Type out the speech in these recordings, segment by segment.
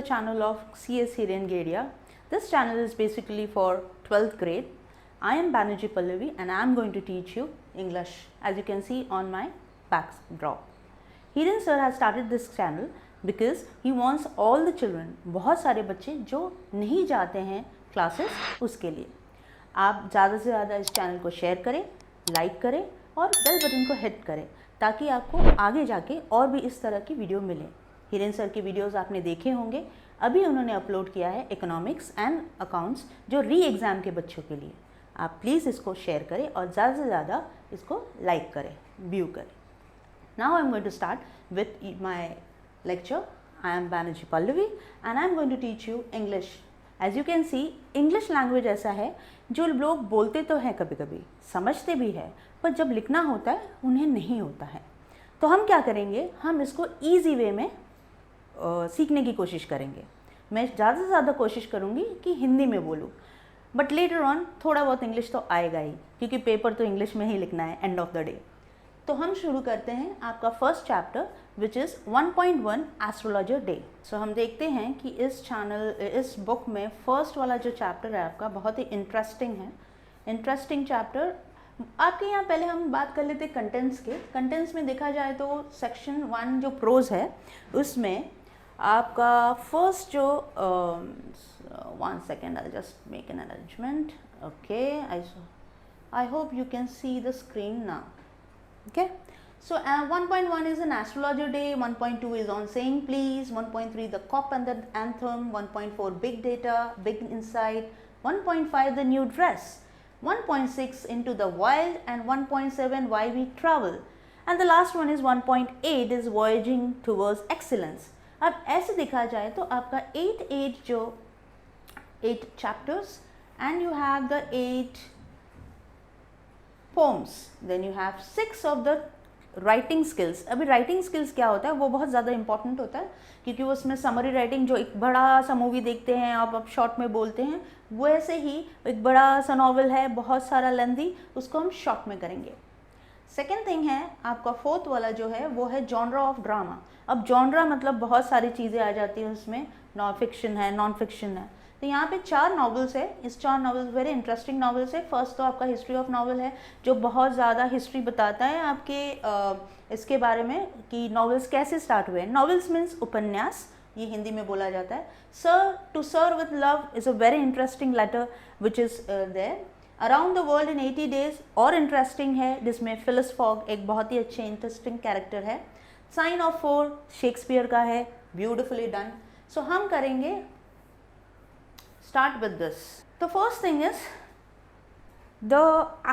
the channel of CS Hirengadia. This channel is basically for 12th grade. I am Banerjee Pallavi and I am going to teach you English, as you can see on my backdrop. Hiren sir has started this channel because he wants all the children, बहुत सारे बच्चे जो नहीं जाते हैं classes, उसके लिए आप ज़्यादा से ज़्यादा इस चैनल को शेयर करें, लाइक करें और बेल बटन को हिट करें ताकि आपको आगे जाके और भी इस तरह की वीडियो मिले। हिरेन सर के वीडियोस आपने देखे होंगे, अभी उन्होंने अपलोड किया है इकोनॉमिक्स एंड अकाउंट्स जो री एग्ज़ाम के बच्चों के लिए। आप प्लीज़ इसको शेयर करें और ज़्यादा से ज़्यादा इसको लाइक करें, व्यू करें। Now I am going to start with my lecture. I am Banerjee Pallavi and I am going to teach you English. As you can see, English language ऐसा है जो लोग बोलते तो हैं, कभी कभी समझते भी है, पर जब लिखना होता है उन्हें नहीं होता है। तो हम क्या करेंगे, हम इसको ईजी वे में सीखने की कोशिश करेंगे। मैं ज़्यादा से ज़्यादा कोशिश करूँगी कि हिंदी में बोलूँ, बट लेटर ऑन थोड़ा बहुत इंग्लिश तो आएगा ही, क्योंकि पेपर तो इंग्लिश में ही लिखना है एंड ऑफ द डे। तो हम शुरू करते हैं आपका first chapter which is 1.1 astrologer day. So हम देखते हैं कि इस बुक में फर्स्ट वाला जो चैप्टर है आपका बहुत ही इंटरेस्टिंग है। इंटरेस्टिंग चैप्टर आपके यहाँ पहले हम बात कर लेते कंटेंट्स के। कंटेंट्स में देखा जाए तो सेक्शन 1 जो प्रोज है उसमें आपका फर्स्ट जो 1 second, I'll just make an arrangement. Okay, I hope you can see the screen now. Okay, so 1.1 is an astrologer day, 1.2 is on saying please, 1.3 the cop and the anthem, 1.4 big data, big insight, 1.5 the new dress, 1.6 into the wild, and 1.7 why we travel, and the last one is 1.8 is voyaging towards excellence. अब ऐसे देखा जाए तो आपका 8 chapters and you have the 8 poems, then you have 6 of the writing skills. अभी writing skills क्या होता है, वो बहुत ज़्यादा इंपॉर्टेंट होता है, क्योंकि वो उसमें समरी राइटिंग, जो एक बड़ा सा मूवी देखते हैं आप शॉर्ट में बोलते हैं, वो ऐसे ही एक बड़ा सा नॉवल है बहुत सारा लेंदी, उसको हम शॉर्ट में करेंगे। सेकेंड थिंग है आपका फोर्थ वाला जो है वो है जॉनरा ऑफ ड्रामा। अब जॉनरा मतलब बहुत सारी चीज़ें आ जाती हैं उसमें, नॉन फिक्शन है, नॉन फिक्शन है। तो यहाँ पे 4 नॉवेल्स है, इस 4 नॉवेल्स वेरी इंटरेस्टिंग नॉवेल्स है। फर्स्ट तो आपका हिस्ट्री ऑफ नॉवल है जो बहुत ज़्यादा हिस्ट्री बताता है आपके इसके बारे में कि नॉवेल्स कैसे स्टार्ट हुए। नॉवेल्स मीन्स उपन्यास, ये हिंदी में बोला जाता है। To serve with love is a very interesting letter which is there. Around the world in 80 days और इंटरेस्टिंग है, जिसमें फिलिस फॉग एक बहुत ही अच्छे इंटरेस्टिंग कैरेक्टर है। साइन ऑफ 4 शेक्सपियर का है, ब्यूटिफुली डन। सो हम करेंगे स्टार्ट विद दिस। तो first thing is the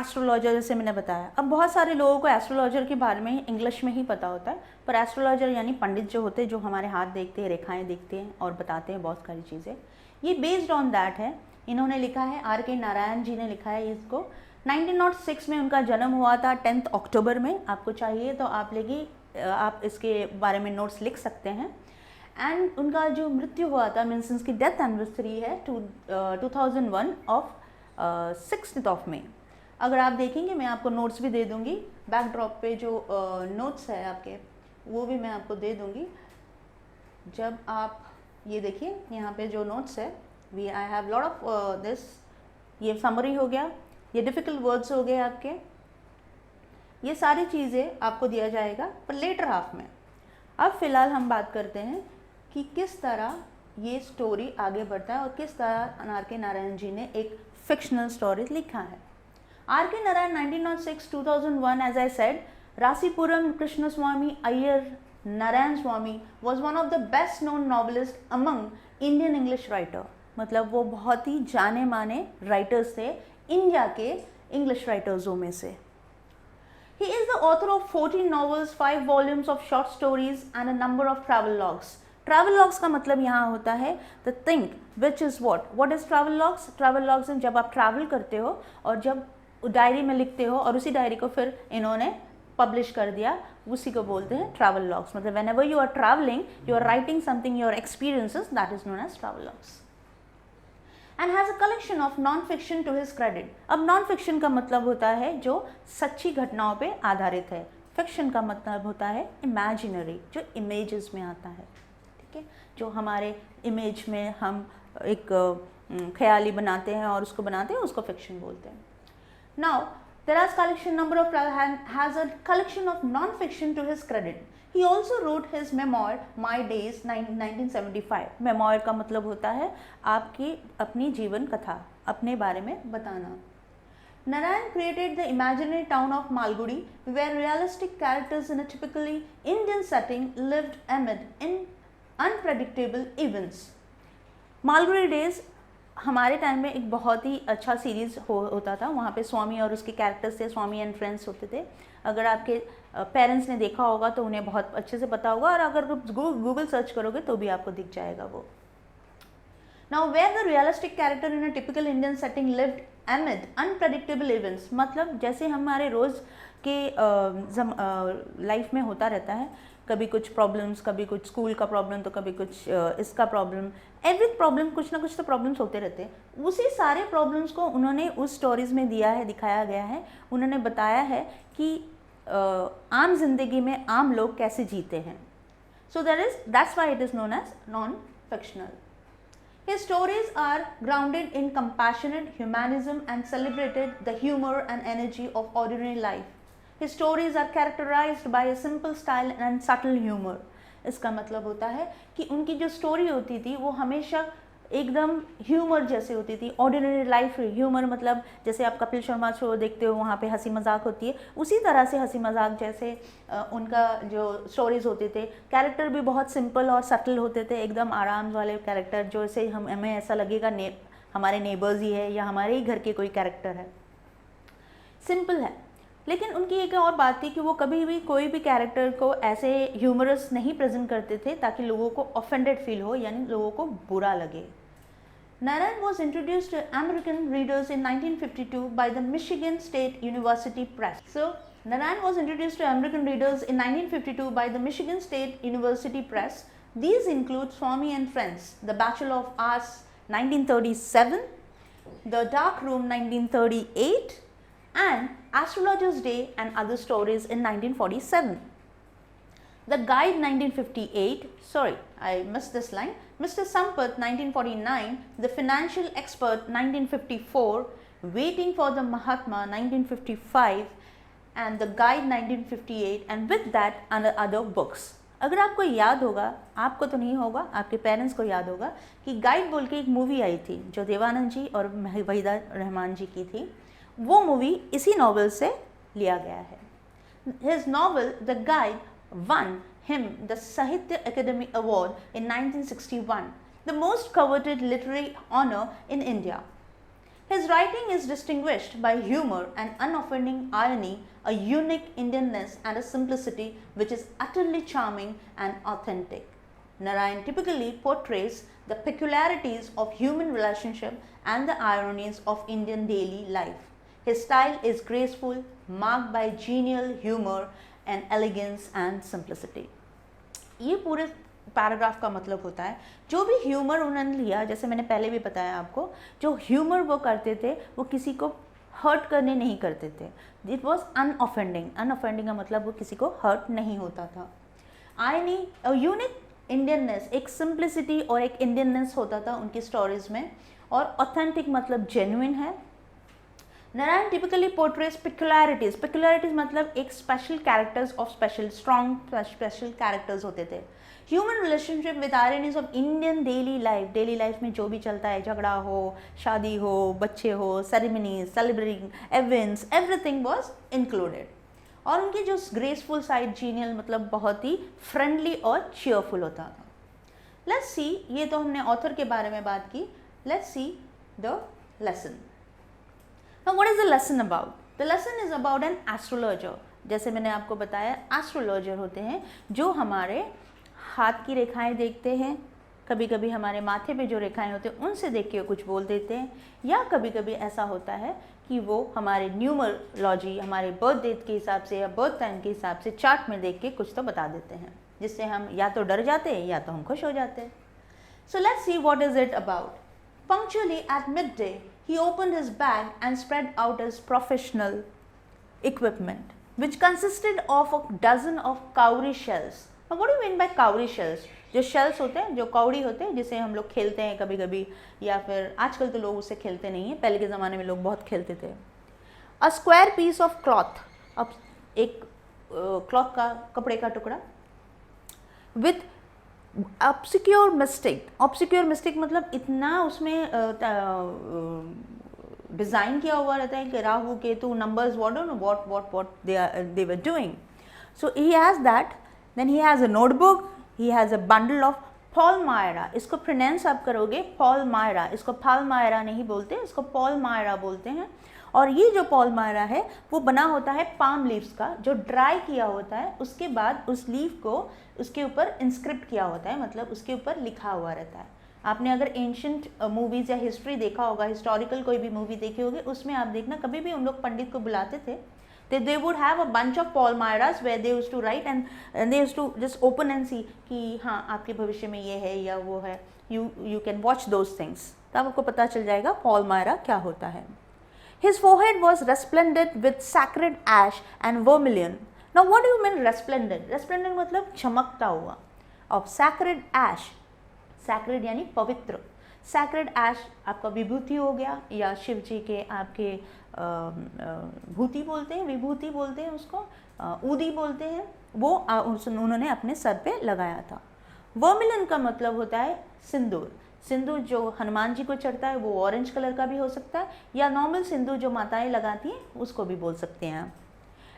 astrologer, जैसे मैंने बताया। अब बहुत सारे लोगों को एस्ट्रोलॉजर के बारे में इंग्लिश में ही पता होता है, पर एस्ट्रोलॉजर यानी पंडित जो होते हैं, जो हमारे हाथ देखते हैं, रेखाएं देखते हैं और बताते हैं बहुत सारी चीज़ें, ये बेस्ड ऑन दैट है। इन्होंने लिखा है, R.K. नारायण जी ने लिखा है इसको। 1906 में उनका जन्म हुआ था, 10 अक्टूबर में। आपको चाहिए तो आप इसके बारे में नोट्स लिख सकते हैं। एंड उनका जो मृत्यु हुआ था, मीन्स उनकी डेथ एनिवर्सरी है 2001 ऑफ 6th of May। अगर आप देखेंगे, मैं आपको नोट्स भी दे दूंगी, बैकड्रॉप पे जो नोट्स है आपके वो भी मैं आपको दे दूंगी। जब आप ये देखिए यहाँ पे जो नोट्स है, I have lot of this, ये समरी हो गया, ये डिफ़िकल्ट वर्ड्स हो गए आपके, ये सारी चीज़ें आपको दिया जाएगा पर लेटर हाफ में। अब फ़िलहाल हम बात करते हैं कि किस तरह ये स्टोरी आगे बढ़ता है और किस तरह R.K. नारायण जी ने एक फिक्शनल स्टोरी लिखा है। R.K. Narayan 1906 2001, as I said, Rasipuram Krishnaswami Iyer Narayanaswami was one of the best known novelist among Indian English writer. मतलब वो बहुत ही जाने माने राइटर्स थे इंडिया के इंग्लिश राइटर्सों में से। He is the author of 14 novels, 5 volumes of short stories and a number of travel logs. Travel logs का मतलब यहाँ होता है the thing which is what? What is travel logs? Travel logs जब आप ट्रैवल करते हो और जब डायरी में लिखते हो और उसी डायरी को फिर इन्होंने पब्लिश कर दिया, उसी को बोलते हैं ट्रैवल लॉग्स। मतलब whenever you are traveling, you are writing something, your experiences, that is known as travel logs. And has a collection of non-fiction to his credit. अब non-fiction का मतलब होता है जो सच्ची घटनाओं पे आधारित है, फिक्शन का मतलब होता है इमेजिनरी, जो इमेजेस में आता है। ठीक है, जो हमारे इमेज में हम एक ख्याली बनाते हैं और उसको बनाते हैं, उसको फिक्शन बोलते हैं. Now Taras collection number of has a collection of non-fiction to his credit. He also wrote his memoir My Days 1975. Memoir का मतलब होता है आपकी अपनी जीवन कथा, अपने बारे में बताना. Narayan created the imaginary town of Malgudi, where realistic characters in a typically Indian setting lived amid unpredictable events. Malgudi Days हमारे टाइम में एक बहुत ही अच्छा सीरीज़ होता था. वहाँ पे स्वामी और उसके कैरेक्टर्स थे, स्वामी एंड फ्रेंड्स होते थे. अगर आपके पेरेंट्स ने देखा होगा तो उन्हें बहुत अच्छे से पता होगा, और अगर गूगल सर्च करोगे तो भी आपको दिख जाएगा वो. Now where the realistic character in a typical Indian setting lived amid unpredictable events, मतलब जैसे हमारे रोज़ के लाइफ में होता रहता है, कभी कुछ प्रॉब्लम्स, कभी कुछ स्कूल का प्रॉब्लम, तो कभी कुछ इसका प्रॉब्लम, एवरी प्रॉब्लम, कुछ ना कुछ तो प्रॉब्लम्स होते रहते हैं. उसी सारे प्रॉब्लम्स को उन्होंने उस स्टोरीज़ में दिया है, दिखाया गया है. उन्होंने बताया है कि आम जिंदगी में आम लोग कैसे जीते हैं. So that's why it is known as non fictional. His stories are grounded in compassionate humanism and celebrated the humor and energy of ordinary life. His stories are characterized by a simple style and subtle humor. इसका मतलब होता है कि उनकी जो story होती थी वो हमेशा एकदम ह्यूमर जैसे होती थी. ऑर्डिनरी लाइफ ह्यूमर मतलब जैसे आप कपिल शर्मा शो देखते हो, वहाँ पे हंसी मजाक होती है, उसी तरह से हंसी मजाक जैसे उनका जो स्टोरीज होते थे. कैरेक्टर भी बहुत सिंपल और सटल होते थे, एकदम आराम वाले कैरेक्टर, जो से हमें ऐसा लगेगा हमारे नेबर्स ही है या हमारे ही घर के कोई कैरेक्टर है. सिंपल है. लेकिन उनकी एक और बात थी कि वो कभी भी कोई भी कैरेक्टर को ऐसे ह्यूमरस नहीं प्रेजेंट करते थे ताकि लोगों को ऑफेंडेड फील हो, यानी लोगों को बुरा लगे. Narayan was introduced to American readers in 1952 by the Michigan State University Press. So, Narayan was introduced to American readers in 1952 by the Michigan State University Press. These include Swami and Friends, The Bachelor of Arts 1937, The Dark Room 1938, and Astrologer's Day and Other Stories in 1947. The Guide 1958, sorry, I missed this line, Mr. Sampath 1949, The Financial Expert 1954, Waiting for the Mahatma 1955, and The Guide 1958, and with that other books. अगर आपको याद होगा, आपको तो नहीं होगा, आपके parents को याद होगा कि गाइड बोल के एक मूवी आई थी जो देवानंद जी और वहीदा रहमान जी की थी. वो मूवी इसी नॉवल से लिया गया है. His novel The Guide won him the Sahitya Academy Award in 1961, the most coveted literary honor in India. His writing is distinguished by humor and unoffending irony, a unique Indianness and a simplicity which is utterly charming and authentic. Narayan typically portrays the peculiarities of human relationship and the ironies of Indian daily life. His style is graceful, marked by genial humor and elegance and simplicity. ये पूरे paragraph का मतलब होता है जो भी humour उन्होंने लिया, जैसे मैंने पहले भी बताया आपको, जो ह्यूमर वो करते थे वो किसी को हर्ट करने नहीं करते थे. It was अनऑफेंडिंग. अनऑफेंडिंग का मतलब वो किसी को हर्ट नहीं होता था. आयनी, अ यूनिक इंडियननेस, एक सिंप्लिसिटी और एक इंडियननेस होता था उनकी स्टोरीज में. और ऑथेंटिक मतलब जेन्युइन है. Narayan typically portrays peculiarities. Peculiarities मतलब एक special characters of strong special characters होते थे. Human relationship with ironies of Indian daily life. Daily life में जो भी चलता है, झगड़ा हो, शादी हो, बच्चे हो, ceremonies, celebrating events, everything was included. और उनकी जो graceful side, genial मतलब बहुत ही friendly और cheerful होता था. Let's see, ये तो हमने author के बारे में बात की. Let's see the lesson. Now what is the lesson about? The lesson is about an astrologer. जैसे मैंने आपको बताया, एस्ट्रोलॉजर होते हैं जो हमारे हाथ की रेखाएं देखते हैं, कभी कभी हमारे माथे पे जो रेखाएं होते हैं उनसे देख के कुछ बोल देते हैं, या कभी कभी ऐसा होता है कि वो हमारे न्यूमरोलॉजी, हमारे बर्थ डेट के हिसाब से या बर्थ टाइम के हिसाब से चार्ट में देख के कुछ तो बता देते हैं, जिससे हम या तो डर जाते हैं या तो हम खुश हो जाते हैं. So let's see what is it about. Punctually at midday, he opened his bag and spread out his professional equipment, which consisted of a dozen of cowrie shells. Now, what do you mean by cowrie shells? जो shells होते हैं, जो कौड़ी होते हैं, जिसे हम लोग खेलते हैं कभी कभी, या फिर आजकल तो लोग उसे खेलते नहीं हैं, पहले के ज़माने में लोग बहुत खेलते थे। A square piece of cloth, अब एक क्लॉथ का, कपड़े का टुकड़ा, with obscure mistake, obscure mistake मतलब इतना उसमें डिज़ाइन किया हुआ रहता है कि Rahu Ketu numbers what they were doing. So he has that, then he has a notebook, he has a bundle of Palmyra. इसको प्रोनाउंस आप करोगे Palmyra, इसको Palmyra नहीं बोलते, इसको Palmyra बोलते हैं। और ये जो Palmyra है वो बना होता है पाम लीव्स का, जो ड्राई किया होता है, उसके बाद उस लीफ को उसके ऊपर इंस्क्रिप्ट किया होता है, मतलब उसके ऊपर लिखा हुआ रहता है। आपने अगर एंशंट मूवीज़ या हिस्ट्री देखा होगा, हिस्टोरिकल कोई भी मूवी देखी होगी, उसमें आप देखना कभी भी हम लोग पंडित को बुलाते थे, they would have a bunch of Palmyras where they used to write and they used to just open and see कि हाँ आपके भविष्य में ये है या वो है, you can watch those things, तब आपको पता चल जाएगा Palmyra क्या होता है। His forehead was resplendent with sacred ash and vermilion. Now what do you mean resplendent? Resplendent मतलब चमकता हुआ, और sacred ash, sacred यानी पवित्र, sacred ash आपका विभूति हो गया, या शिव जी के आपके भूति बोलते हैं, विभूति बोलते हैं उसको, ऊदी बोलते हैं, वो उन्होंने अपने सर पे लगाया था। वर्मिलियन का मतलब होता है सिंदूर, सिंदूर जो हनुमान जी को चढ़ता है वो ऑरेंज कलर का भी हो सकता है, या नॉर्मल सिंदूर जो माताएं लगाती हैं उसको भी बोल सकते हैं।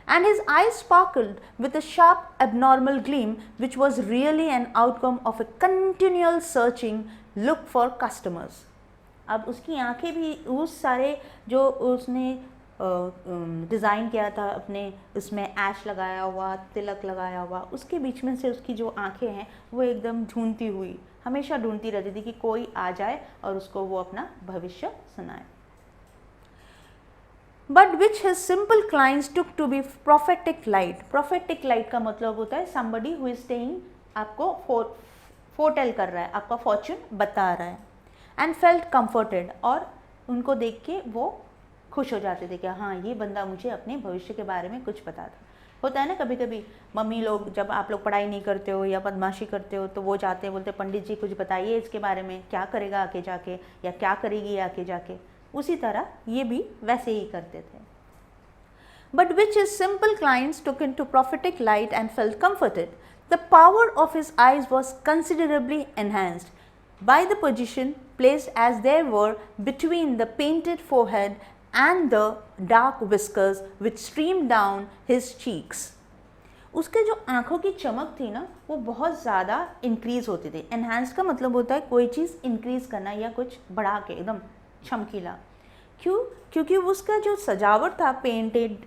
And his eyes sparkled with a sharp abnormal gleam which was really an outcome of a continual searching look for customers. अब उसकी आंखें भी उस सारे जो उसने डिज़ाइन किया था अपने, उसमें ऐश लगाया हुआ, तिलक लगाया हुआ, उसके बीच में से उसकी जो आंखें हैं वो एकदम ढूंढती हुई, हमेशा ढूंढती रहती थी कि कोई आ जाए और उसको वो अपना भविष्य सुनाए। But which his simple clients took to be prophetic light. Prophetic light का मतलब होता है somebody who is saying, आपको foretell कर रहा है, आपका fortune बता रहा है, and felt comforted, और उनको देख के वो खुश हो जाते थे कि हाँ ये बंदा मुझे अपने भविष्य के बारे में कुछ बताता। होता है ना कभी कभी मम्मी लोग, जब आप लोग पढ़ाई नहीं करते हो या बदमाशी करते हो तो वो जाते हैं, बोलते पंडित जी कुछ बताइए इसके बारे में, क्या करेगा आके जाके, या क्या करेगी आके जाके, उसी तरह ये भी वैसे ही करते थे। But which his simple clients took into prophetic light and felt comforted. The power of his eyes was considerably enhanced by the position placed as they were between the painted forehead and the dark whiskers which streamed down his cheeks. उसके जो आँखों की चमक थी ना वो बहुत ज़्यादा इंक्रीज़ होती थी। एनहांस्ड का मतलब होता है कोई चीज़ इंक्रीज़ करना या कुछ बढ़ा के एकदम चमकीला। क्यों? क्योंकि उसका जो सजावट था पेंटेड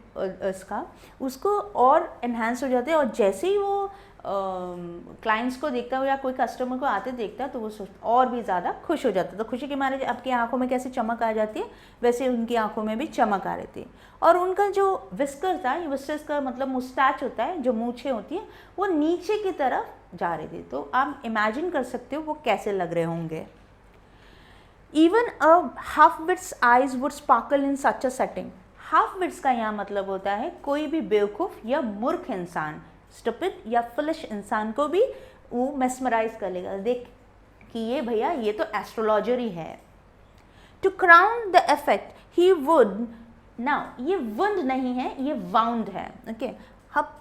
इसका, उसको और एनहांस हो जाते, और जैसे ही वो क्लाइंट्स को देखता है या कोई कस्टमर को आते देखता है तो वो और भी ज़्यादा खुश हो जाता। तो खुशी के मारे आपकी आंखों में कैसे चमक आ जाती है, वैसे उनकी आंखों में भी चमक आ रही थी। और उनका जो विस्कर था, विस्कर्स का मतलब मुस्टैच होता है, जो मूछें होती हैं, वो नीचे की तरफ जा रही थी। तो आप इमेजिन कर सकते हो वो कैसे लग रहे होंगे। Even a half-wit's eyes would sparkle in such a setting. Half-wits का यहाँ मतलब होता है कोई भी बेवकूफ़ या मूर्ख इंसान, स्टूपिड या फुलिश इंसान को भी वो मेस्मराइज कर लेगा, देख कि ये भैया ये तो एस्ट्रोलॉजर ही है। To crown the effect, he would, now ये wound नहीं है, ये wound है, ओके। अब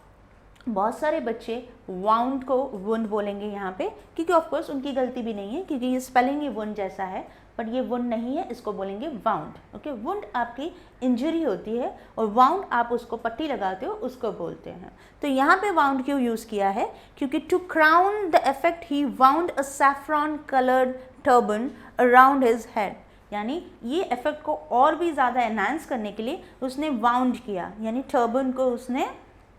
बहुत सारे बच्चे wound को wound बोलेंगे यहाँ पे, क्योंकि ऑफ कोर्स उनकी गलती भी नहीं है, क्योंकि ये स्पेलिंग ही wound जैसा है, बट ये वुंड नहीं है, इसको बोलेंगे वाउंड, ओके। वुंड आपकी इंजरी होती है और वाउंड आप उसको पट्टी लगाते हो, उसको बोलते हैं। तो यहाँ पे वाउंड क्यों यूज़ किया है? क्योंकि to crown the effect he wound a saffron coloured turban around his head, यानी ये इफेक्ट को और भी ज़्यादा एनहांस करने के लिए उसने वाउंड किया, यानी टर्बन को उसने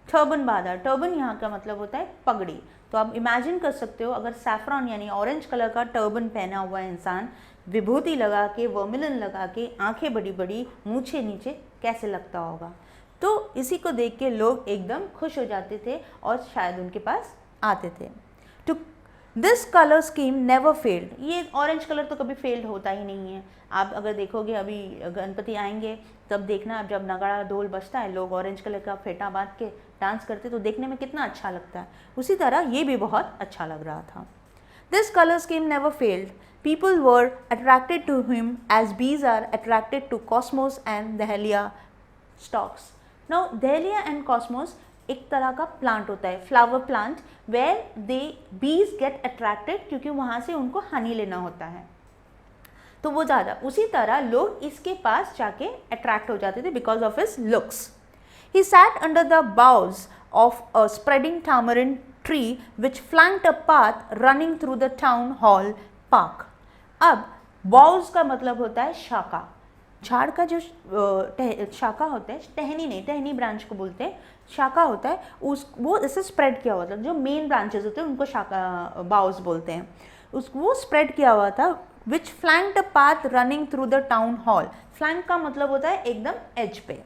टर्बन बांधा। टर्बन यहाँ का मतलब होता है पगड़ी। तो आप इमेजिन कर सकते हो अगर सैफ्रॉन यानी ऑरेंज कलर का टर्बन पहना हुआ इंसान विभूति लगा के, वर्मिलिन लगा के, आंखें बड़ी बड़ी, मूछे नीचे, कैसे लगता होगा। तो इसी को देख के लोग एकदम खुश हो जाते थे और शायद उनके पास आते थे। To this colour scheme never failed, ये ऑरेंज कलर तो कभी फेल्ड होता ही नहीं है। आप अगर देखोगे अभी गणपति आएंगे तब देखना, जब नगाड़ा ढोल बजता है लोग ऑरेंज कलर का फेटा बांध के डांस करते तो देखने में कितना अच्छा लगता है। उसी तरह ये भी बहुत अच्छा लग रहा था। This color scheme never failed. People were attracted to him as bees are attracted to cosmos and dahlia stalks. Now dahlia and cosmos एक तरह का प्लांट होता है, फ्लावर प्लांट, वेयर दे बीज गेट अट्रैक्टेड, क्योंकि वहाँ से उनको हनी लेना होता है, तो वो ज़्यादा उसी तरह लोग इसके पास जाके अट्रैक्ट हो जाते थे because of his looks. He sat under the boughs of a spreading tamarind tree which flanked a path running through the town hall park. अब boughs का मतलब होता है शाखा. झाड़ का जो शाखा होता है, टहनी नहीं, टहनी ब्रांच को बोलते हैं, शाखा होता है, उस वो ऐसे स्प्रेड किया हुआ था. जो मेन ब्रांचेस होते हैं उनको शाखा बाउस बोलते हैं. वो स्प्रेड किया हुआ था. Which flanked a path running through the town hall. Flank का मतलब होता है एकदम एज पे.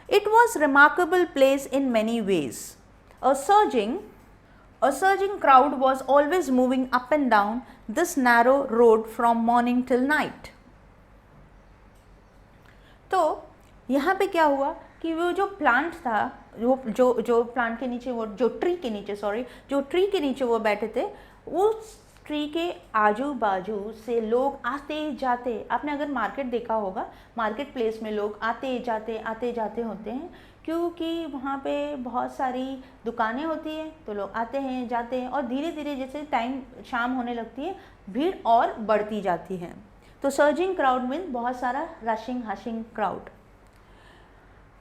It was remarkable place in many ways. A surging crowd was always moving up and down this narrow road from morning till night. तो यहाँ पे क्या हुआ कि वो जो प्लांट था, जो प्लांट के नीचे, वो जो ट्री के नीचे वो बैठे थे, उस ट्री के आजू बाजू से लोग आते जाते. आपने अगर मार्केट देखा होगा, मार्केट प्लेस में लोग आते जाते होते हैं, क्योंकि वहाँ पे बहुत सारी दुकानें होती हैं, तो लोग आते हैं जाते हैं, और धीरे धीरे जैसे टाइम शाम होने लगती है भीड़ और बढ़ती जाती है. तो सर्जिंग क्राउड मीन्स बहुत सारा हशिंग crowd.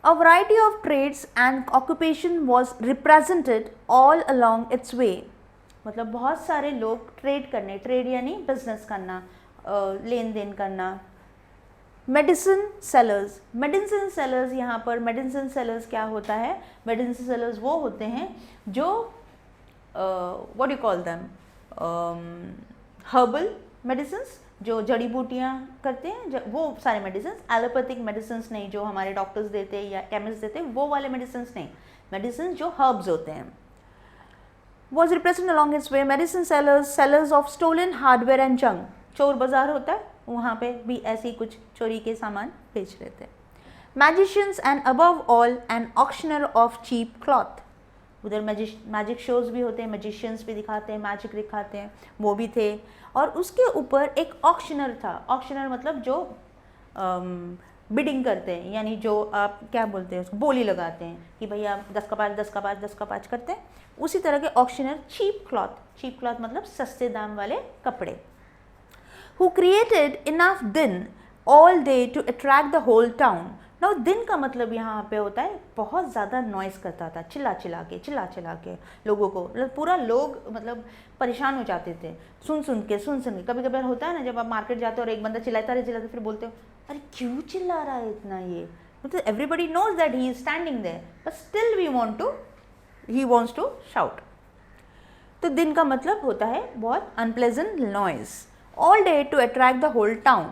A variety of trades and occupation was represented all along its way. मतलब बहुत सारे लोग ट्रेड करने, ट्रेड यानी बिजनेस करना, लेन देन करना. मेडिसिन सेलर्स यहाँ पर मेडिसिन सेलर्स क्या होता है? मेडिसिन सेलर्स वो होते हैं जो what you call them, herbal medicines, जो जड़ी बूटियाँ करते हैं, वो सारे मेडिसिन. एलोपैथिक मेडिसिन नहीं जो हमारे डॉक्टर्स देते हैं या केमिस्ट देते हैं, वो वाले मेडिसिन नहीं, मेडिसिन जो हर्ब्स होते हैं. Was represented along its way medicine sellers of stolen hardware and junk. चोर बाजार होता है, वहाँ पे भी ऐसे ही कुछ चोरी के सामान बेच रहे थे. Magicians and above all an auctioneer of cheap cloth. उधर मैजिक शोज भी होते हैं, मैजिशियंस भी दिखाते हैं, मैजिक दिखाते हैं, वो भी थे. और उसके ऊपर एक ऑक्शनर था. ऑक्शनर मतलब जो बिडिंग करते हैं, यानी जो आप क्या बोलते हैं उसको, बोली लगाते हैं कि भैया 10 का 5 करते हैं, उसी तरह के ऑक्शनर. चीप क्लॉथ मतलब सस्ते दाम वाले कपड़े. Who created enough din all day to attract the whole town. Now दिन का मतलब यहाँ पे होता है बहुत ज़्यादा नॉइस करता था, चिल्ला चिल्ला के लोगों को, पूरा लोग मतलब परेशान हो जाते थे सुन के. कभी कभी होता है ना, जब आप मार्केट जाते हो और एक बंदा चिल्लाता फिर बोलते हो अरे क्यों चिल्ला रहा है इतना, ये मतलब everybody knows that he is standing there, but still he wants to shout. तो दिन का मतलब होता है बहुत unpleasant noise. All day to attract the whole town.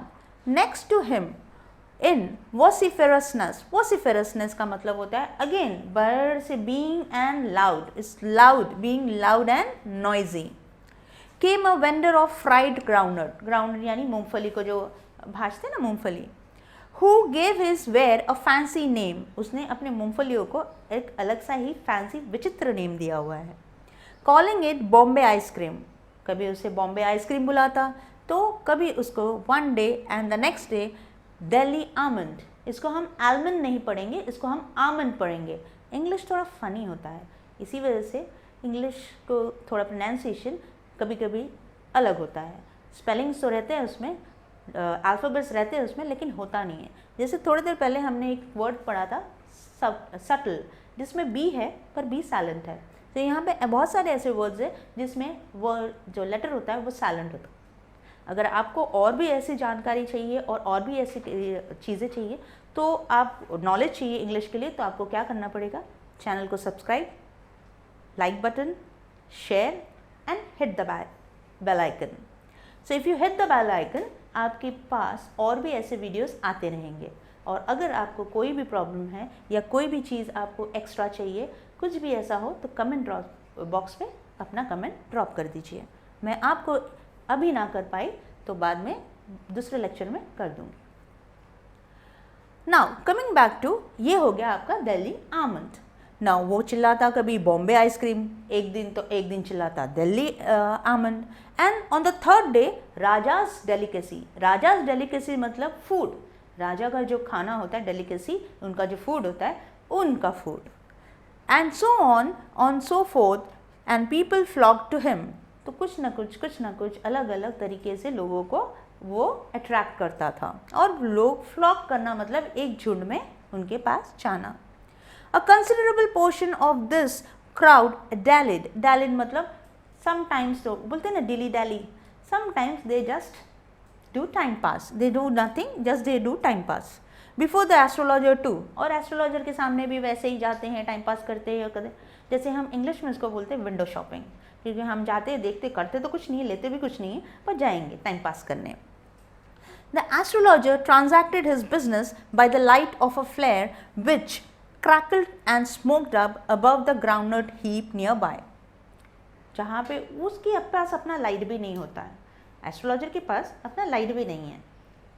Next to him in vociferousness का मतलब होता है अगेन वर्ड से being and loud, is loud, being loud and noisy. Came a vendor of fried groundnut यानी मूंगफली को जो भाजते ना मूंगफली. Who gave his ware a fancy name. उसने अपने मूंगफलियों को एक अलग सा ही फैंसी विचित्र नेम दिया हुआ है. Calling it Bombay ice cream. कभी उसे बॉम्बे आइसक्रीम बुलाता, तो कभी उसको one day and the next day Delhi almond. इसको हम आलमंड नहीं पढ़ेंगे, इसको हम आमंड पढ़ेंगे. इंग्लिश थोड़ा फनी होता है, इसी वजह से इंग्लिश को थोड़ा प्रोनाउंसिएशन कभी कभी अलग होता है. स्पेलिंग्स तो रहते हैं उसमें, अल्फ़ाबेट्स रहते हैं उसमें, लेकिन होता नहीं है. जैसे थोड़ी देर पहले हमने एक वर्ड पढ़ा था सटल, जिसमें बी है पर बी साइलेंट है. तो यहाँ पे बहुत सारे ऐसे वर्ड्स हैं जिसमें वो जो लेटर होता है वो साइलेंट होता है. अगर आपको और भी ऐसी जानकारी चाहिए और भी ऐसी चीज़ें चाहिए, तो आप नॉलेज चाहिए इंग्लिश के लिए, तो आपको क्या करना पड़ेगा? चैनल को subscribe, like button, share and hit the bell icon. So if you hit the bell icon, आपके पास और भी ऐसे वीडियोस आते रहेंगे. और अगर आपको कोई भी प्रॉब्लम है या कोई भी चीज़ आपको एक्स्ट्रा चाहिए, कुछ भी ऐसा हो, तो कमेंट बॉक्स में अपना कमेंट ड्रॉप कर दीजिए. मैं आपको अभी ना कर पाई तो बाद में दूसरे लेक्चर में कर दूँगी. नाउ कमिंग बैक टू, ये हो गया आपका दिल्ली आमंड. ना वो चिल्लाता कभी बॉम्बे आइसक्रीम, एक दिन चिल्लाता Delhi almond. And on the third day rajas delicacy, rajas delicacy मतलब फूड, राजा का जो खाना होता है डेलिकेसी, उनका जो फूड होता है उनका food. And so on so forth and people flock to him, तो कुछ ना कुछ अलग अलग तरीके से लोगों को वो अट्रैक्ट करता था, और लोग फ्लॉक करना मतलब एक झुंड में उनके पास जाना। A considerable portion of this crowd dallied, dallied मतलब समटाइम्स, तो बोलते हैं ना dilly dally, sometimes they just do time pass, they do nothing, just they do time pass before the astrologer too, और एस्ट्रोलॉजर के सामने भी वैसे ही जाते हैं, टाइम पास करते हैं, करते, जैसे हम इंग्लिश में इसको बोलते हैं विंडो शॉपिंग, क्योंकि हम जाते हैं, देखते, करते तो कुछ नहीं है, लेते भी कुछ नहीं है, पर जाएंगे टाइम पास करने। The astrologer transacted his business by the light of a flare which crackled and smoked up above the groundnut heap nearby. जहाँ पे उसके पास अपना लाइट भी नहीं होता है, एस्ट्रोलॉजर के पास अपना लाइट भी नहीं है,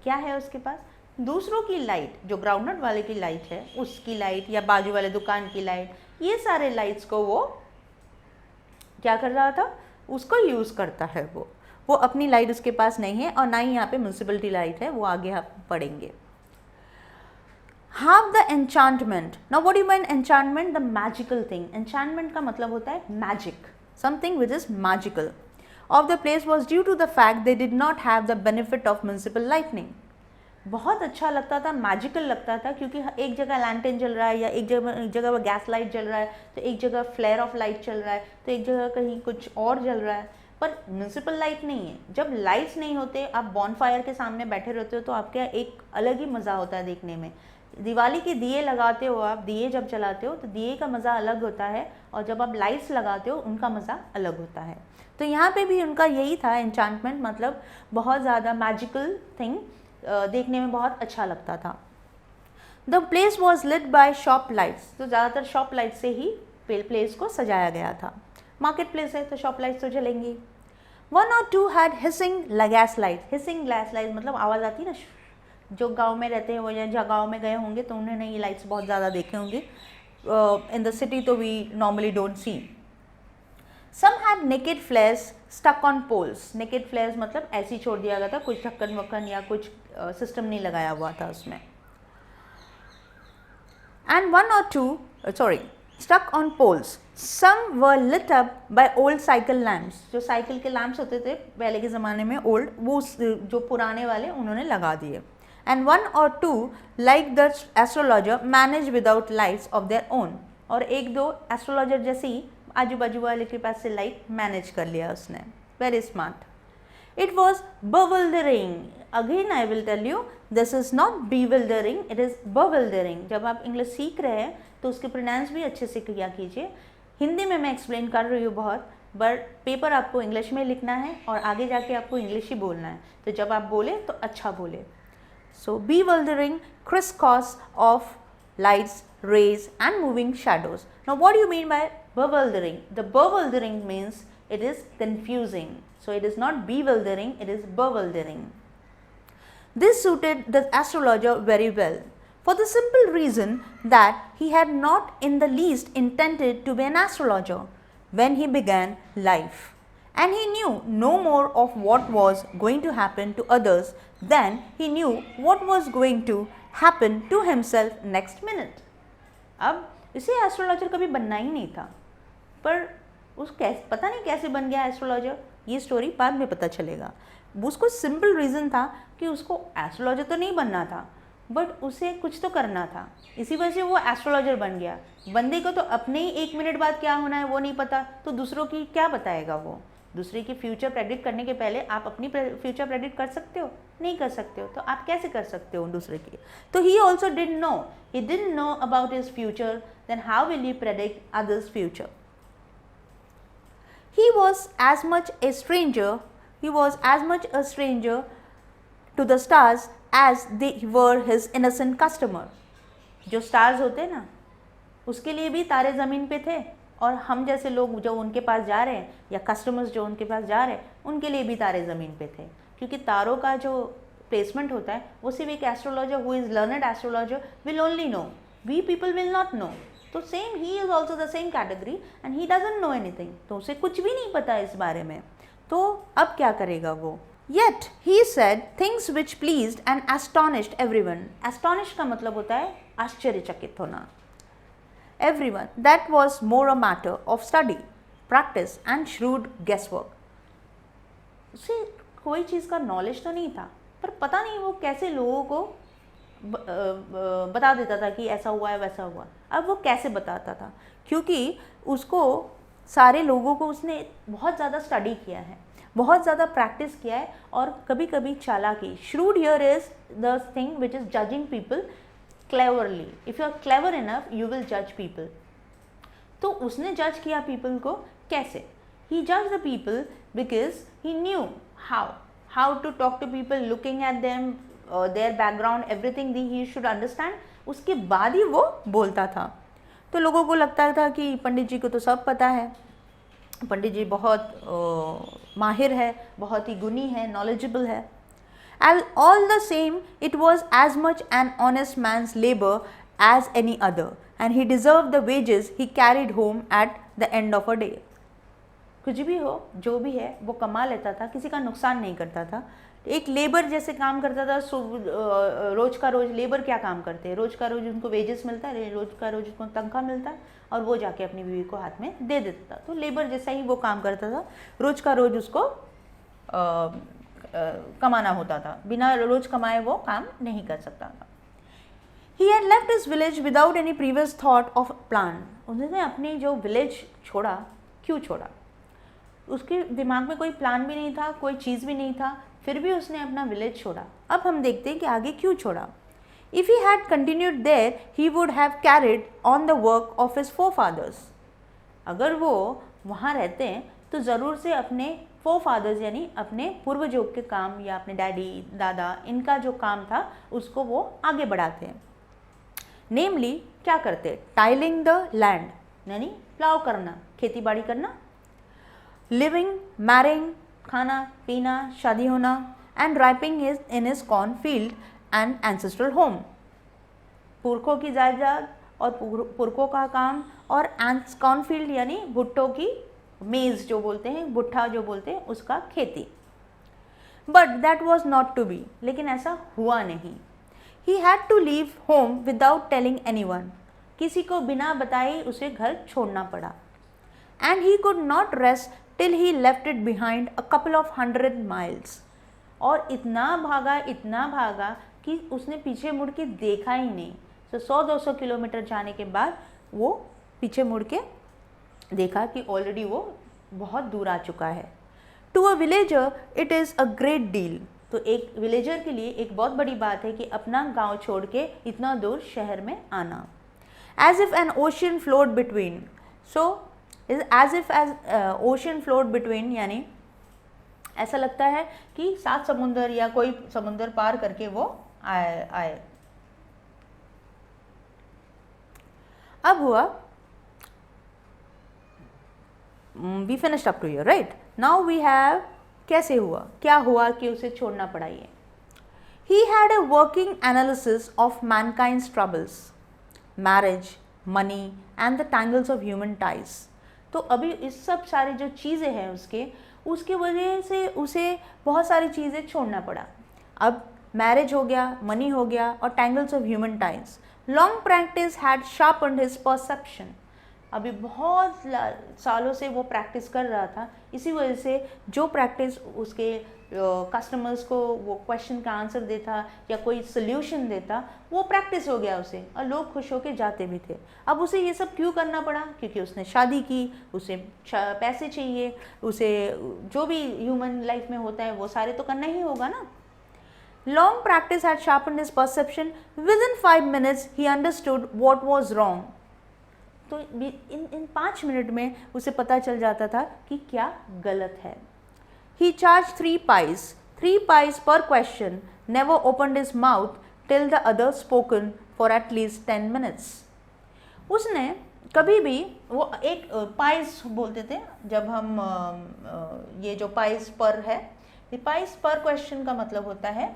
क्या है उसके पास? दूसरों की लाइट, जो ग्राउंडनट वाले की लाइट है उसकी लाइट, या बाजू वाले दुकान की लाइट, ये सारे लाइट्स को वो क्या कर रहा था, उसको यूज़ करता है। वो अपनी लाइट उसके पास नहीं है, और ना ही यहाँ पे म्यूनसिपलिटी लाइट है, वो आगे आप पढ़ेंगे। Half the enchantment, now what do you mean enchantment? The magical thing, enchantment का मतलब होता है magic, something which is magical of the place was due to the fact they did not have the benefit of municipal lightning. बहुत अच्छा लगता था, magical लगता था, क्योंकि एक जगह लैंटेन जल रहा है, या एक जगह गैस लाइट जल रहा है, तो एक जगह फ्लेयर ऑफ लाइट चल रहा है, तो एक जगह कहीं कुछ और जल रहा है, पर म्यूनसिपल लाइट नहीं है। जब लाइट्स नहीं होते, आप बॉनफायर के सामने बैठे रहते हो, तो आपका एक अलग ही मज़ा होता है देखने में। दिवाली के दिए लगाते हो आप, दिए जब चलाते हो तो दिए का मज़ा अलग होता है, और जब आप लाइट्स लगाते हो उनका मज़ा अलग होता है। तो यहाँ पे भी उनका यही था, एन्चांटमेंट मतलब बहुत ज़्यादा मैजिकल थिंग, देखने में बहुत अच्छा लगता था। The place was lit by shop lights, तो ज़्यादातर शॉप लाइट से ही प्लेस को सजाया गया था। मार्केट प्लेस है तो शॉप लाइट्स तो जलेंगी। 1 or 2 had hissing gas light, hissing gas light मतलब आवाज़ आती है ना, जो गांव में रहते हैं वो, या जहाँ गांव में गए होंगे तो उन्होंने ये लाइट्स बहुत ज़्यादा देखे होंगे। इन द सिटी तो we normally don't see. Some had naked flares stuck on poles, naked flares मतलब ऐसे ही छोड़ दिया गया था, कुछ ढक्कन वक्कन या कुछ सिस्टम नहीं लगाया हुआ था उसमें। And 1 or 2 stuck on poles. Some were lit up by old cycle lamps. जो साइकिल के लैम्प्स होते थे पहले के ज़माने में, ओल्ड, वो जो पुराने वाले उन्होंने लगा दिए। And 1 or 2 like the astrologer managed without lights of their own. और एक दो एस्ट्रोलॉजर जैसे ही आजू बाजू वाले के पास से लाइट मैनेज कर लिया उसने। Very smart. It was bewildering. Again I will tell you, this is not bewildering, it is bewildering. जब आप इंग्लिश सीख रहे हैं तो उसके प्रोनाउंस भी अच्छे से किया कीजिए। हिंदी में मैं एक्सप्लेन कर रही हूँ बहुत, बट पेपर आपको इंग्लिश में लिखना है और आगे जाके आपको इंग्लिश ही बोलना है, तो जब आप बोले तो अच्छा बोले। So bewildering crisscross of lights, rays and moving shadows. Now what do you mean by bewildering? The bewildering means it is confusing. So it is not bewildering, it is bewildering. This suited the astrologer very well, for the simple reason that he had not in the least intended to be an astrologer when he began life, and he knew no more of what was going to happen to others than he knew what was going to happen to himself next minute. अब इसे astrologer कभी बनना ही नहीं था, पर पता नहीं कैसे बन गया एस्ट्रोलॉजर, ये स्टोरी बाद में पता चलेगा। उसको सिंपल रीज़न था कि उसको एस्ट्रोलॉजर तो नहीं बनना था, बट उसे कुछ तो करना था, इसी वजह से वो एस्ट्रोलॉजर बन गया। बंदे को तो अपने ही 1 मिनट बाद क्या होना है वो नहीं पता, तो दूसरों की क्या बताएगा वो? दूसरे की फ्यूचर प्रेडिक्ट करने के पहले आप अपनी फ्यूचर प्रेडिक्ट कर सकते हो? नहीं कर सकते हो, तो आप कैसे कर सकते हो दूसरे की? तो he also didn't know about his future, then how will you predict others future? He was as much a stranger to the stars as they were his innocent customer. जो स्टार्स होते हैं ना, उसके लिए भी तारे ज़मीन पे थे, और हम जैसे लोग जो उनके पास जा रहे हैं, या कस्टमर्स जो उनके पास जा रहे हैं, उनके लिए भी तारे ज़मीन पे थे। क्योंकि तारों का जो प्लेसमेंट होता है वो सिर्फ एक astrologer who is learned astrologer will only know, we people will not know. तो same he is also the same category and he doesn't know anything, तो उसे कुछ भी नहीं पता इस बारे में। तो अब क्या करेगा वो? Yet he said things which pleased and astonished everyone. Astonished का मतलब होता है आश्चर्यचकित होना। Everyone. That was more a matter of study, practice and shrewd guesswork. उसे कोई चीज़ का नॉलेज तो नहीं था, पर पता नहीं वो कैसे लोगों को बता देता था कि ऐसा हुआ है वैसा हुआ। अब वो कैसे बताता था? क्योंकि उसको सारे लोगों को उसने बहुत ज़्यादा स्टडी किया है, बहुत ज़्यादा प्रैक्टिस किया है, और कभी कभी चालाकी। Shrewd here is the thing which is judging people cleverly. If you are clever enough you will जज पीपल। तो उसने जज किया पीपल को कैसे? ही जज the people because he knew how to talk to people, looking at them, their background, everything he should understand. उसके बाद ही वो बोलता था। तो लोगों को लगता था कि पंडित जी को तो सब पता है, पंडित जी बहुत माहिर है, बहुत ही गुणी है, नॉलेजेबल है। All the same, it was as much an honest man's labor as any other, and he deserved the wages he carried home at the end of a day. कुछ भी हो, जो भी है, वो कमा लेता था, किसी का नुकसान नहीं करता था। एक लेबर जैसे काम करता था। रोज का रोज लेबर क्या काम करते हैं? रोज का रोज उनको वेजेस मिलता है, रोज का रोज उनको तनख्वाह मिलता है, और वो जाके अपनी बीवी को हाथ में दे देता था। तो लेबर जैसा ही वो काम करता था, रोज का रोज उसको कमाना होता था, बिना रोज कमाए वो काम नहीं कर सकता था। He had left his village without any previous thought of plan. उसने अपनी जो विलेज छोड़ा, क्यों छोड़ा? उसके दिमाग में कोई प्लान भी नहीं था, कोई चीज़ भी नहीं था, फिर भी उसने अपना विलेज छोड़ा। अब हम देखते हैं कि आगे क्यों छोड़ा। If he had continued there, he would have carried on the work of his forefathers. अगर वो वहाँ रहते हैं तो ज़रूर से अपने फोरफादर्स यानी अपने पूर्वजों के काम या अपने डैडी दादा इनका जो काम था उसको वो आगे बढ़ाते हैं। नेमली क्या करते? टाइलिंग द लैंड यानी प्लाव करना, खेती बाड़ी करना, लिविंग, मैरिंग, खाना पीना, शादी होना, and riping is in his corn field and ancestral home. पुरखों की जायदाद और पुरखों का काम, और कॉर्नफील्ड यानी भुट्टो की मेज जो बोलते हैं, भुट्टा जो बोलते हैं, उसका खेती। But that was not to be, लेकिन ऐसा हुआ नहीं। He had to leave home without telling anyone, किसी को बिना बताए उसे घर छोड़ना पड़ा। And he could not rest till he left it behind a couple of 100 miles, और इतना भागा कि उसने पीछे मुड़ के देखा ही नहीं। तो 100-200 किलोमीटर जाने के बाद वो पीछे मुड़ के देखा कि ऑलरेडी वो बहुत दूर आ चुका है। To a villager it is a great deal, तो एक विलेजर के लिए एक बहुत बड़ी बात है कि अपना गांव छोड़ के इतना दूर शहर में आना। As if an ocean float between, so as if as ocean float between यानी ऐसा लगता है कि 7 समुंदर या कोई समुंदर पार करके वो आए। अब हुआ, we finished up to here, right? Now we have कैसे हुआ, क्या हुआ कि उसे छोड़ना पड़ा ये। He had a working analysis of mankind's troubles, marriage, money and the tangles of human ties. तो अभी इस सब सारी जो चीज़ें हैं उसके वजह से उसे बहुत सारी चीज़ें छोड़ना पड़ा। अब मैरिज हो गया, मनी हो गया, और tangles of human ties. Long practice had sharpened his perception, अभी बहुत सालों से वो प्रैक्टिस कर रहा था, इसी वजह से जो प्रैक्टिस उसके कस्टमर्स को वो क्वेश्चन का आंसर देता या कोई सोल्यूशन देता, वो प्रैक्टिस हो गया उसे, और लोग खुश होकर जाते भी थे। अब उसे ये सब क्यों करना पड़ा? क्योंकि उसने शादी की, उसे पैसे चाहिए, उसे जो भी ह्यूमन लाइफ में होता है वो सारे तो करना ही होगा ना। Long practice had sharpened his perception. Within 5 minutes, he understood what was wrong. तो इन 5 मिनट में उसे पता चल जाता था कि क्या गलत है। He charged 3 pies per question. Never opened his mouth till the other spoken for at least 10 minutes. उसने कभी भी वो एक पाइस बोलते थे जब हम ये जो पाइस पर है, ये पाइस पर क्वेश्चन का मतलब होता है,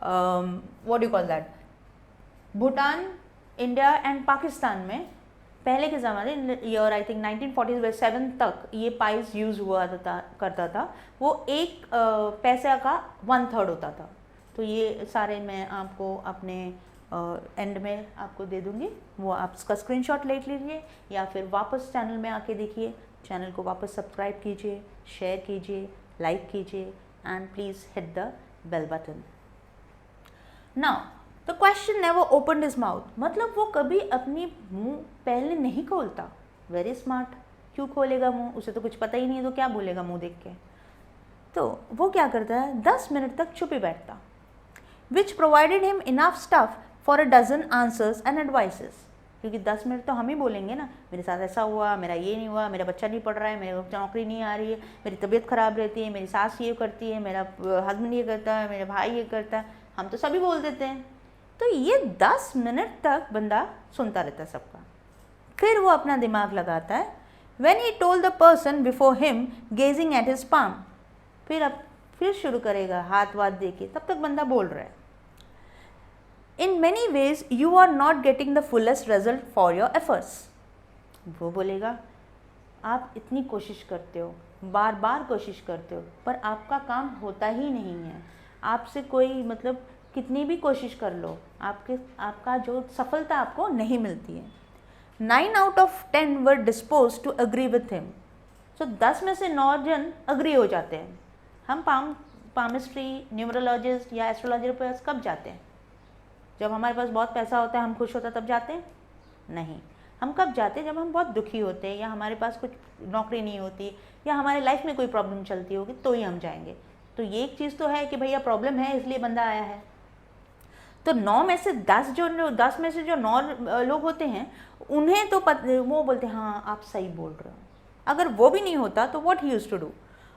what do call that, Bhutan India and Pakistan में पहले के ज़माने ईयर आई थिंक 1947 तक ये पाइस यूज़ हुआ करता था। वो एक पैसा का 1/3 होता था। तो ये सारे मैं आपको अपने एंड में आपको दे दूँगी, वो आप उसका स्क्रीनशॉट ले लीजिए या फिर वापस चैनल में आके देखिए। चैनल को वापस सब्सक्राइब कीजिए, शेयर कीजिए, लाइक कीजिए and please hit the bell button. Now the question never opened his mouth, मतलब वो कभी अपनी मुंह पहले नहीं खोलता। वेरी स्मार्ट, क्यों खोलेगा मुंह, उसे तो कुछ पता ही नहीं है, तो क्या बोलेगा मुंह देख के। तो वो क्या करता है, 10 मिनट तक चुप ही बैठता। Which provided him enough stuff for a dozen answers and advices, क्योंकि 10 मिनट तो हम ही बोलेंगे ना, मेरे साथ ऐसा हुआ, मेरा ये नहीं हुआ, मेरा बच्चा नहीं पढ़ रहा है, मेरे नौकरी नहीं आ रही है, मेरी तबीयत ख़राब रहती है, मेरी सास ये करती है, मेरा हस्बैंड ये करता है, मेरा भाई ये करता है, हम तो सभी बोल देते हैं। तो ये 10 मिनट तक बंदा सुनता रहता है सबका। फिर वो अपना दिमाग लगाता है। When he told the person before him gazing at his palm, फिर शुरू करेगा हाथ वाथ दे के, तब तक बंदा बोल रहा है। In many ways you are not getting the fullest result for your efforts, वो बोलेगा आप इतनी कोशिश करते हो, बार बार कोशिश करते हो, पर आपका काम होता ही नहीं है। आपसे कोई मतलब कितनी भी कोशिश कर लो, आपका जो सफलता आपको नहीं मिलती है। 9 out of 10 were disposed to agree with him, so 10 में से 9 जन अग्री हो जाते हैं। हम पामिस्ट्री, न्यूमरोलॉजिस्ट या एस्ट्रोलॉजर के पास कब जाते हैं? जब हमारे पास बहुत पैसा होता है, हम खुश होता है, तब जाते हैं? नहीं, हम कब जाते हैं? जब हम बहुत दुखी होते हैं या हमारे पास कुछ नौकरी नहीं होती या हमारे लाइफ में कोई प्रॉब्लम चलती होगी, तो ही हम जाएंगे। तो ये एक चीज़ तो है कि भैया प्रॉब्लम है, इसलिए बंदा आया है। तो 9 में से 10 में से जो 9 लोग होते हैं, उन्हें तो वो बोलते हैं हाँ आप सही बोल रहे हो। अगर वो भी नहीं होता तो what he used to do,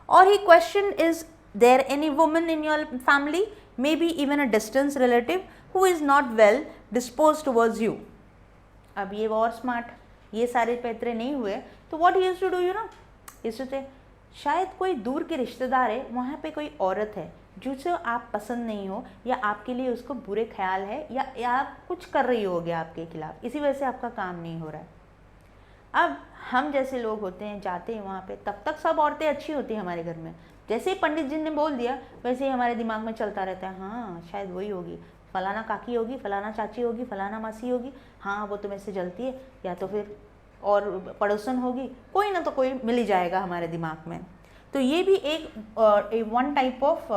और he question is there any woman in your family, may be even a distance relative, who is not well dispose towards you. अब ये और स्मार्ट, ये सारे पैतरे नहीं हुए तो what he used to do, you know, इससे शायद कोई दूर के रिश्तेदार है, वहाँ पे कोई औरत है जिसे आप पसंद नहीं हो या आपके लिए उसको बुरे ख्याल है या आप कुछ कर रही होगी आपके खिलाफ, इसी वजह से आपका काम नहीं हो रहा है। अब हम जैसे लोग होते हैं, जाते हैं वहाँ पे, तब तक सब औरतें अच्छी होती हैं हमारे घर में। जैसे ही पंडित जी ने बोल दिया वैसे ही हमारे दिमाग में चलता रहता है, हाँ शायद वही होगी, फलाना काकी होगी, फलाना चाची होगी, फलाना मासी होगी, हाँ वो तो मेरे से जलती है, या तो फिर और पड़ोसन होगी, कोई ना तो कोई मिल ही जाएगा हमारे दिमाग में। तो ये भी एक one type of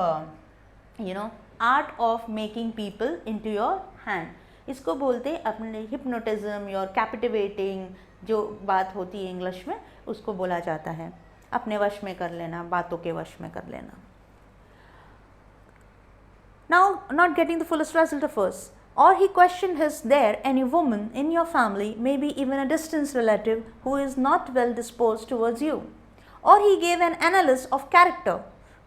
you know art of making people into your hand. इसको बोलते हैं अपने हिप्नोटिज्म, योर कैप्टिवेटिंग, जो बात होती है इंग्लिश में, उसको बोला जाता है अपने वश में कर लेना, बातों के वश में कर लेना। Now not getting the fullest result of us, or he questioned is there any woman in your family, maybe even a distant relative, who is not well disposed towards you, or he gave an analysis of character,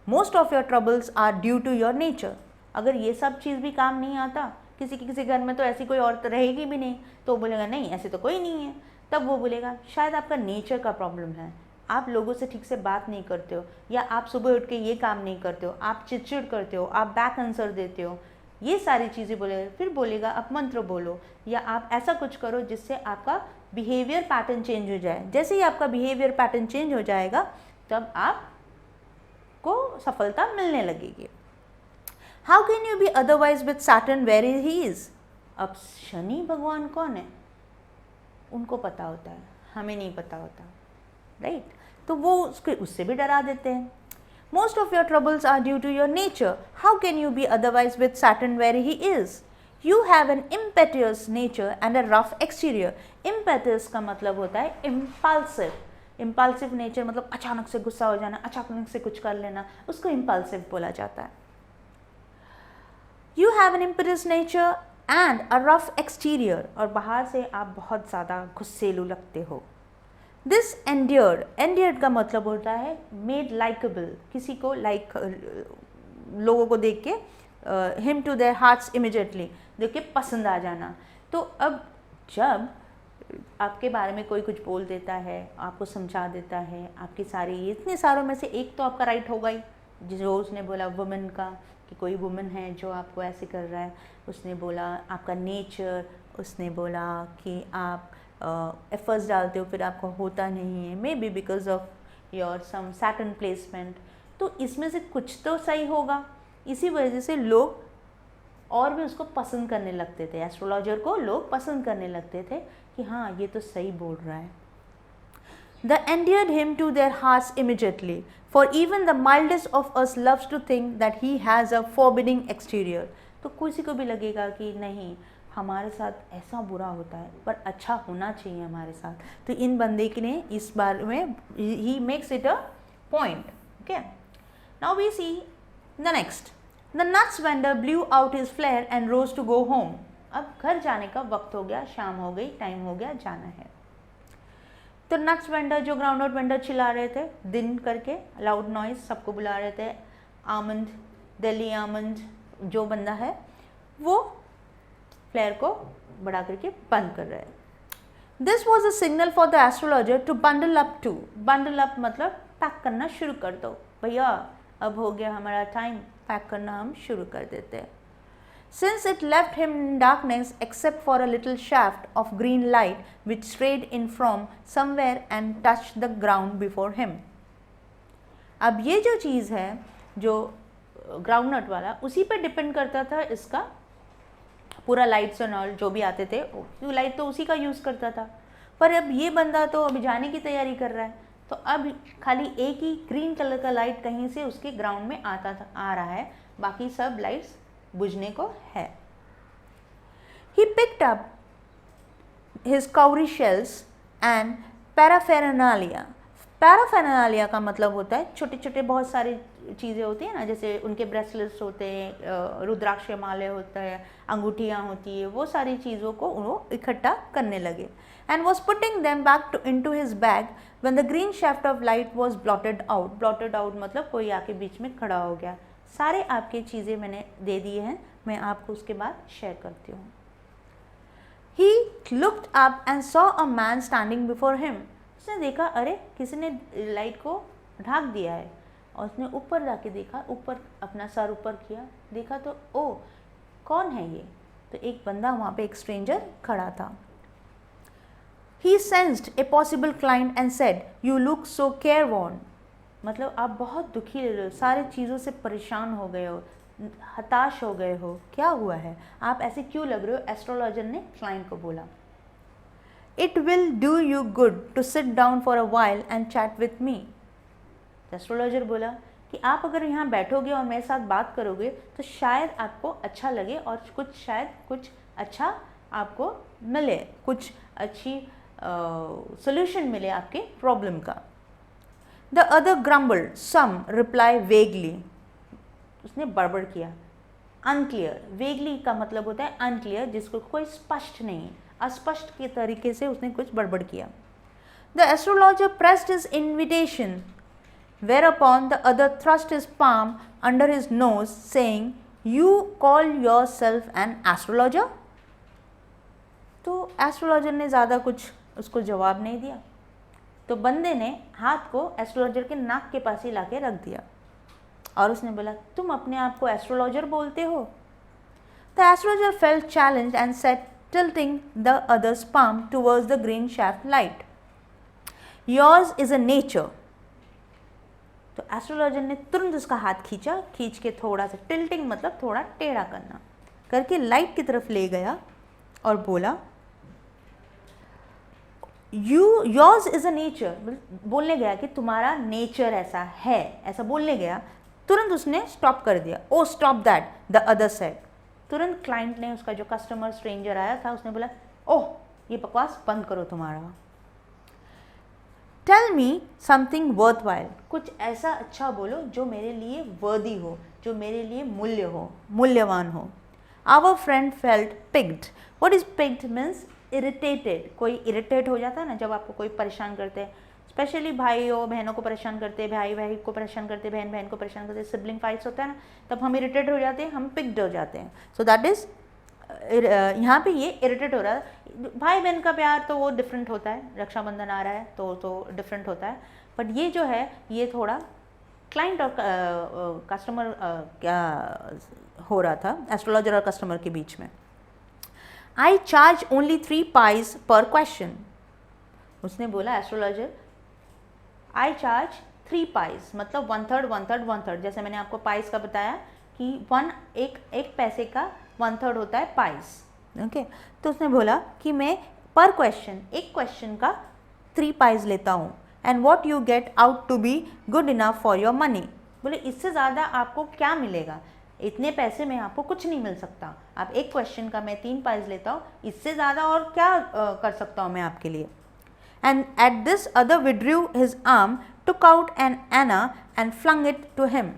most of your troubles are due to your nature। अगर ये सब चीज़ भी काम नहीं आता, किसी घर में तो ऐसी कोई औरत रहेगी भी नहीं, तो बोलेगा नहीं ऐसे तो कोई नहीं है, तब वो बोलेगा शायद आपका नेचर का प्रॉब्लम है, आप लोगों से ठीक से बात नहीं करते हो, या आप सुबह उठ के ये काम नहीं करते हो, आप चिड़चिड़ करते हो, आप बैक आंसर देते हो, ये सारी चीज़ें बोलेगा। फिर बोलेगा आप मंत्र बोलो या आप ऐसा कुछ करो जिससे आपका बिहेवियर पैटर्न चेंज हो जाए। जैसे ही आपका बिहेवियर पैटर्न चेंज हो जाएगा तब आपको सफलता मिलने लगेगी। How can you be otherwise with Saturn where he is. अब शनि भगवान कौन है उनको पता होता है, हमें नहीं पता होता, राइट? तो वो उससे भी डरा देते हैं। Most of your troubles are due to your nature. How can you be otherwise with Saturn where he is? You have an impetuous nature and a rough exterior. Impetuous का मतलब होता है impulsive. Impulsive nature मतलब अचानक से गुस्सा हो जाना, अचानक से कुछ कर लेना, उसको impulsive बोला जाता है। You have an impetuous nature and a rough exterior, और बाहर से आप बहुत ज़्यादा गुस्सेलू लगते हो। दिस एंडियर्ड का मतलब होता है मेड लाइकेबल, किसी को लाइक लोगों को देख के him to their hearts immediately, देख के पसंद आ जाना। तो अब जब आपके बारे में कोई कुछ बोल देता है, आपको समझा देता है, आपकी सारी इतने सारों में से एक तो आपका राइट होगा ही, जो उसने बोला वुमेन का कि कोई वुमेन है जो आपको ऐसे कर रहा है, उसने बोला आपका नेचर, उसने बोला कि आप एफर्ट्स डालते हो फिर आपको होता नहीं है, maybe because of your some Saturn placement, तो इसमें से कुछ तो सही होगा। इसी वजह से लोग और भी उसको पसंद करने लगते थे, एस्ट्रोलॉजर को लोग पसंद करने लगते थे कि हाँ ये तो सही बोल रहा है। They endeared him to their hearts immediately, for even the mildest of us loves to think that he has a forbidding exterior. तो किसी को भी लगेगा कि नहीं हमारे साथ ऐसा बुरा होता है पर अच्छा होना चाहिए हमारे साथ, तो इन बंदे के ने इस बारे में he makes it a point. Okay, now we see the next. The nuts vendor blew out his flare and rose to go home. अब घर जाने का वक्त हो गया, शाम हो गई, टाइम हो गया, जाना है। तो नट्स वेंडर जो ग्राउंड नट वेंडर चिल्ला रहे थे दिन करके, लाउड नॉइज, सबको बुला रहे थे, आमंड, दिल्ली आमंड जो बंदा है वो फ्लेयर को बढ़ा करके बंद कर रहे हैं। This was a signal for the astrologer to bundle up to, bundle up मतलब पैक करना शुरू कर दो, भैया अब हो गया हमारा टाइम, पैक करना हम शुरू कर देते हैं। Since it left him in darkness except for a little shaft of green light which strayed in from somewhere and touched the ground before him. अब ये जो चीज़ है जो ग्राउंड नट वाला, उसी पे डिपेंड करता था इसका पूरा लाइट्स एंड ऑल जो भी आते थे, लाइट तो उसी का यूज़ करता था। पर अब ये बंदा तो अभी जाने की तैयारी कर रहा है, तो अब खाली एक ही ग्रीन कलर का लाइट कहीं से उसके ग्राउंड में आ रहा है, बाकी सब लाइट्स बुझने को है। He picked up his cowrie shells and paraphernalia. पैराफेरनालिया का मतलब होता है छोटे छोटे बहुत सारी चीज़ें होती हैं ना, जैसे उनके ब्रेसलेट्स होते हैं, रुद्राक्ष माले होता है, अंगूठियाँ होती है, वो सारी चीज़ों को वो इकट्ठा करने लगे। And was putting them back into his bag when the green shaft of light was blotted out. Blotted out मतलब कोई आके बीच में खड़ा हो गया। सारे आपके चीज़ें मैंने दे दिए हैं, मैं आपको उसके बाद शेयर करती हूँ। He looked up and saw a man standing before him. उसने देखा अरे किसी ने लाइट को ढाक दिया है, और उसने ऊपर जाके देखा, ऊपर अपना सर ऊपर किया, देखा तो ओ कौन है ये, तो एक बंदा वहाँ पे, एक स्ट्रेंजर खड़ा था। He sensed a possible client and said, "You look so careworn." मतलब आप बहुत दुखी लग रहे हो, सारी चीज़ों से परेशान हो गए हो, हताश हो गए हो, क्या हुआ है, आप ऐसे क्यों लग रहे हो? एस्ट्रोलॉजर ने क्लाइंट को बोला। It will do you good to sit down for a while and chat with me. Astrologer बोला कि आप अगर यहाँ बैठोगे और मेरे साथ बात करोगे तो शायद आपको अच्छा लगे और शायद कुछ अच्छा आपको मिले, कुछ अच्छी सोल्यूशन मिले आपके प्रॉब्लम का। The other grumbled, some reply vaguely. उसने बड़बड़ किया। Unclear, vaguely का मतलब होता है unclear, जिसको कोई स्पष्ट नहीं, अस्पष्ट के तरीके से उसने कुछ बड़बड़ किया। The astrologer pressed his invitation, whereupon the other thrust his palm under his nose, saying, "You call yourself an astrologer?" तो एस्ट्रोलॉजर ने ज़्यादा कुछ उसको जवाब नहीं दिया, तो बंदे ने हाथ को एस्ट्रोलॉजर के नाक के पास ही लाके रख दिया और उसने बोला, तुम अपने आप को एस्ट्रोलॉजर बोलते हो? The astrologer felt challenged and said, tilting the other's palm towards the green shaft light, "Yours is a nature." तो एस्ट्रोलॉजर ने तुरंत उसका हाथ खींचा, खींच के थोड़ा सा टिल्टिंग मतलब थोड़ा टेढ़ा करना करके लाइट की तरफ ले गया और बोला, योर्स इज अ नेचर, बोलने गया कि तुम्हारा नेचर ऐसा है, ऐसा बोलने गया, तुरंत उसने स्टॉप कर दिया। Oh stop that, the other said. तुरंत क्लाइंट ने, उसका जो कस्टमर स्ट्रेंजर आया था, उसने बोला, ओह ये बकवास बंद करो तुम्हारा। टेल मी समथिंग वर्थवाइल, कुछ ऐसा अच्छा बोलो जो मेरे लिए वर्दी हो, जो मेरे लिए मूल्यवान हो। Our friend felt piqued. What is piqued means irritated, कोई इरिटेट हो जाता है ना जब आपको कोई परेशान करते हैं, स्पेशली भाई हो बहनों को परेशान करते हैं, भाई को परेशान करते हैं, बहन बहन को परेशान करते हैं, सिबलिंग फाइट्स होता है ना, तब हम इरिटेट हो जाते हैं, हम पिग्ड हो जाते हैं। सो दैट इज, यहाँ पे ये इरिटेट हो रहा है। भाई बहन का प्यार तो वो डिफरेंट होता है, रक्षाबंधन आ रहा है तो डिफरेंट होता है, बट ये जो है ये थोड़ा क्लाइंट और कस्टमर क्या हो रहा था, एस्ट्रोलॉजर और कस्टमर के बीच में। आई चार्ज ओनली 3 पाइज पर क्वेश्चन। उसने बोला एस्ट्रोलॉजर, आई चार्ज 3 पाइज, मतलब 1/3 1/3 1/3। जैसे मैंने आपको पाइज का बताया कि एक पैसे का 1/3 होता है पाइज। ओके, तो उसने बोला कि मैं पर क्वेश्चन, एक क्वेश्चन का 3 पाइज लेता हूँ, and what you get out to be good enough for your money. बोले इससे ज़्यादा आपको क्या मिलेगा, इतने पैसे में आपको कुछ नहीं मिल सकता। आप एक क्वेश्चन का मैं 3 पाइज लेता हूँ, इससे ज़्यादा और क्या कर सकता हूँ मैं आपके लिए। And at this other withdrew his arm, took out an anna and flung it to him.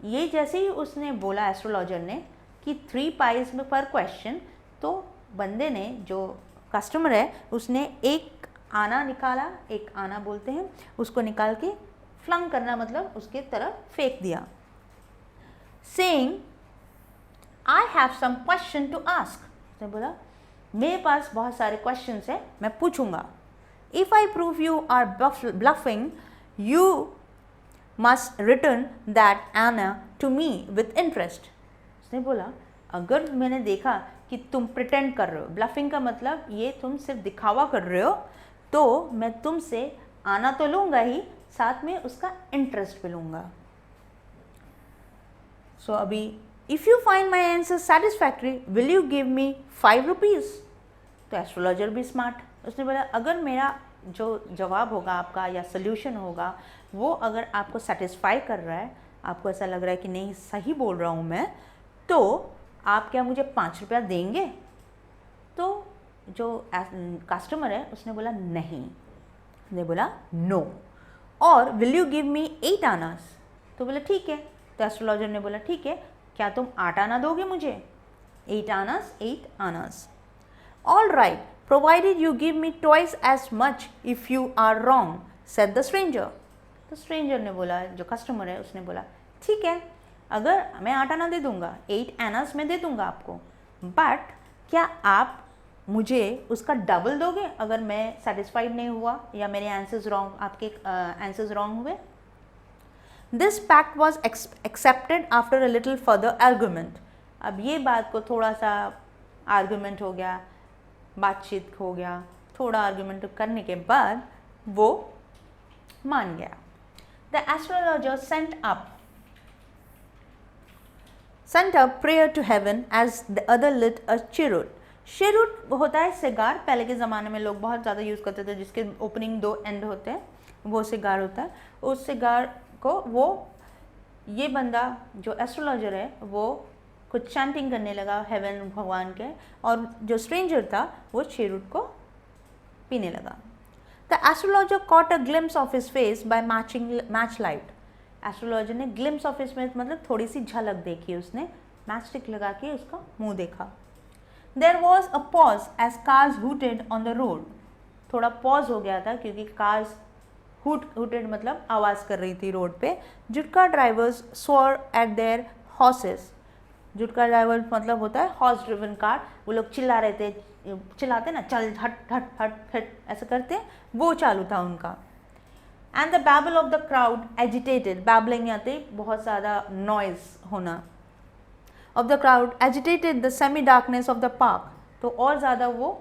ये जैसे ही उसने बोला एस्ट्रोलॉजर ने कि 3 पाइज में पर क्वेश्चन, तो बंदे ने, जो कस्टमर है, उसने एक आना निकाला, एक आना बोलते हैं उसको, निकाल के फ्लंग करना मतलब उसके तरफ फेंक दिया। Saying I have some question to ask. उसने बोला मेरे पास बहुत सारे क्वेश्चंस हैं, मैं पूछूंगा। If I prove you are bluffing, you must return that anna to me with interest. उसने बोला अगर मैंने देखा कि तुम प्रिटेंड कर रहे हो, ब्लफिंग का मतलब ये तुम सिर्फ दिखावा कर रहे हो, तो मैं तुमसे आना तो लूँगा ही, साथ में उसका इंटरेस्ट भी लूँगा। सो अभी if you find my answer satisfactory, will you give me 5 rupees. तो एस्ट्रोलॉजर भी स्मार्ट, उसने बोला अगर मेरा जो जवाब होगा आपका या सोल्यूशन होगा वो अगर आपको सेटिस्फाई कर रहा है, आपको ऐसा लग रहा है कि नहीं सही बोल रहा हूँ मैं, तो आप क्या मुझे 5 रुपया देंगे। तो जो कस्टमर है उसने बोला नहीं, उसने बोला नो। और विल यू गिव मी 8 आनास। तो बोला ठीक है। तो एस्ट्रोलॉजर ने बोला ठीक है, क्या तुम 8 आना दोगे मुझे, 8 annas 8 annas. All right, provided you give me twice as much if you are wrong, said the stranger. तो स्ट्रेंजर ने बोला, जो कस्टमर है उसने बोला ठीक है, अगर मैं 8 आना दे दूंगा, 8 आनास में दे दूंगा आपको, बट क्या आप मुझे उसका डबल दोगे अगर मैं सेटिस्फाइड नहीं हुआ या मेरे आंसर्स रॉन्ग, आपके आंसर्स रॉन्ग हुए। This pact was accepted after a little further argument. अब ये बात को थोड़ा सा आर्गूमेंट हो गया, बातचीत हो गया, थोड़ा आर्गूमेंट करने के बाद वो मान गया। The astrologer sent up prayer to heaven as the other lit a cheroot. cheroot होता है सिगार, पहले के ज़माने में लोग बहुत ज़्यादा यूज़ करते थे, जिसके ओपनिंग 2 एंड होते हैं, वो सिगार होता है। उस सिगार को वो ये बंदा जो एस्ट्रोलॉजर है वो कुछ चैंटिंग करने लगा हेवन भगवान के, और जो स्ट्रेंजर था वो cheroot को पीने लगा। The astrologer caught a glimpse of his face by match light. Astrologer ने ग्लिम्स ऑफ हिज फेस मतलब थोड़ी सी झलक देखी, उसने मैच स्टिक लगा के उसका मुंह देखा। There was a pause as cars hooted on the road. थोड़ा पॉज हो गया था क्योंकि कार्स हुटेड मतलब आवाज़ कर रही थी रोड पे। Jutka drivers swore at their horses. Jutka driver मतलब होता है हॉर्स ड्रिवन कार, वो लोग चिल्ला रहे थे, चिल्लाते ना, चल हट हट हट हट ऐसा करते, वो चालू था उनका। And the babble of the crowd agitated, babbling आते बहुत ज़्यादा नॉइज होना, of the crowd agitated the semi darkness of the park. तो और ज़्यादा वो,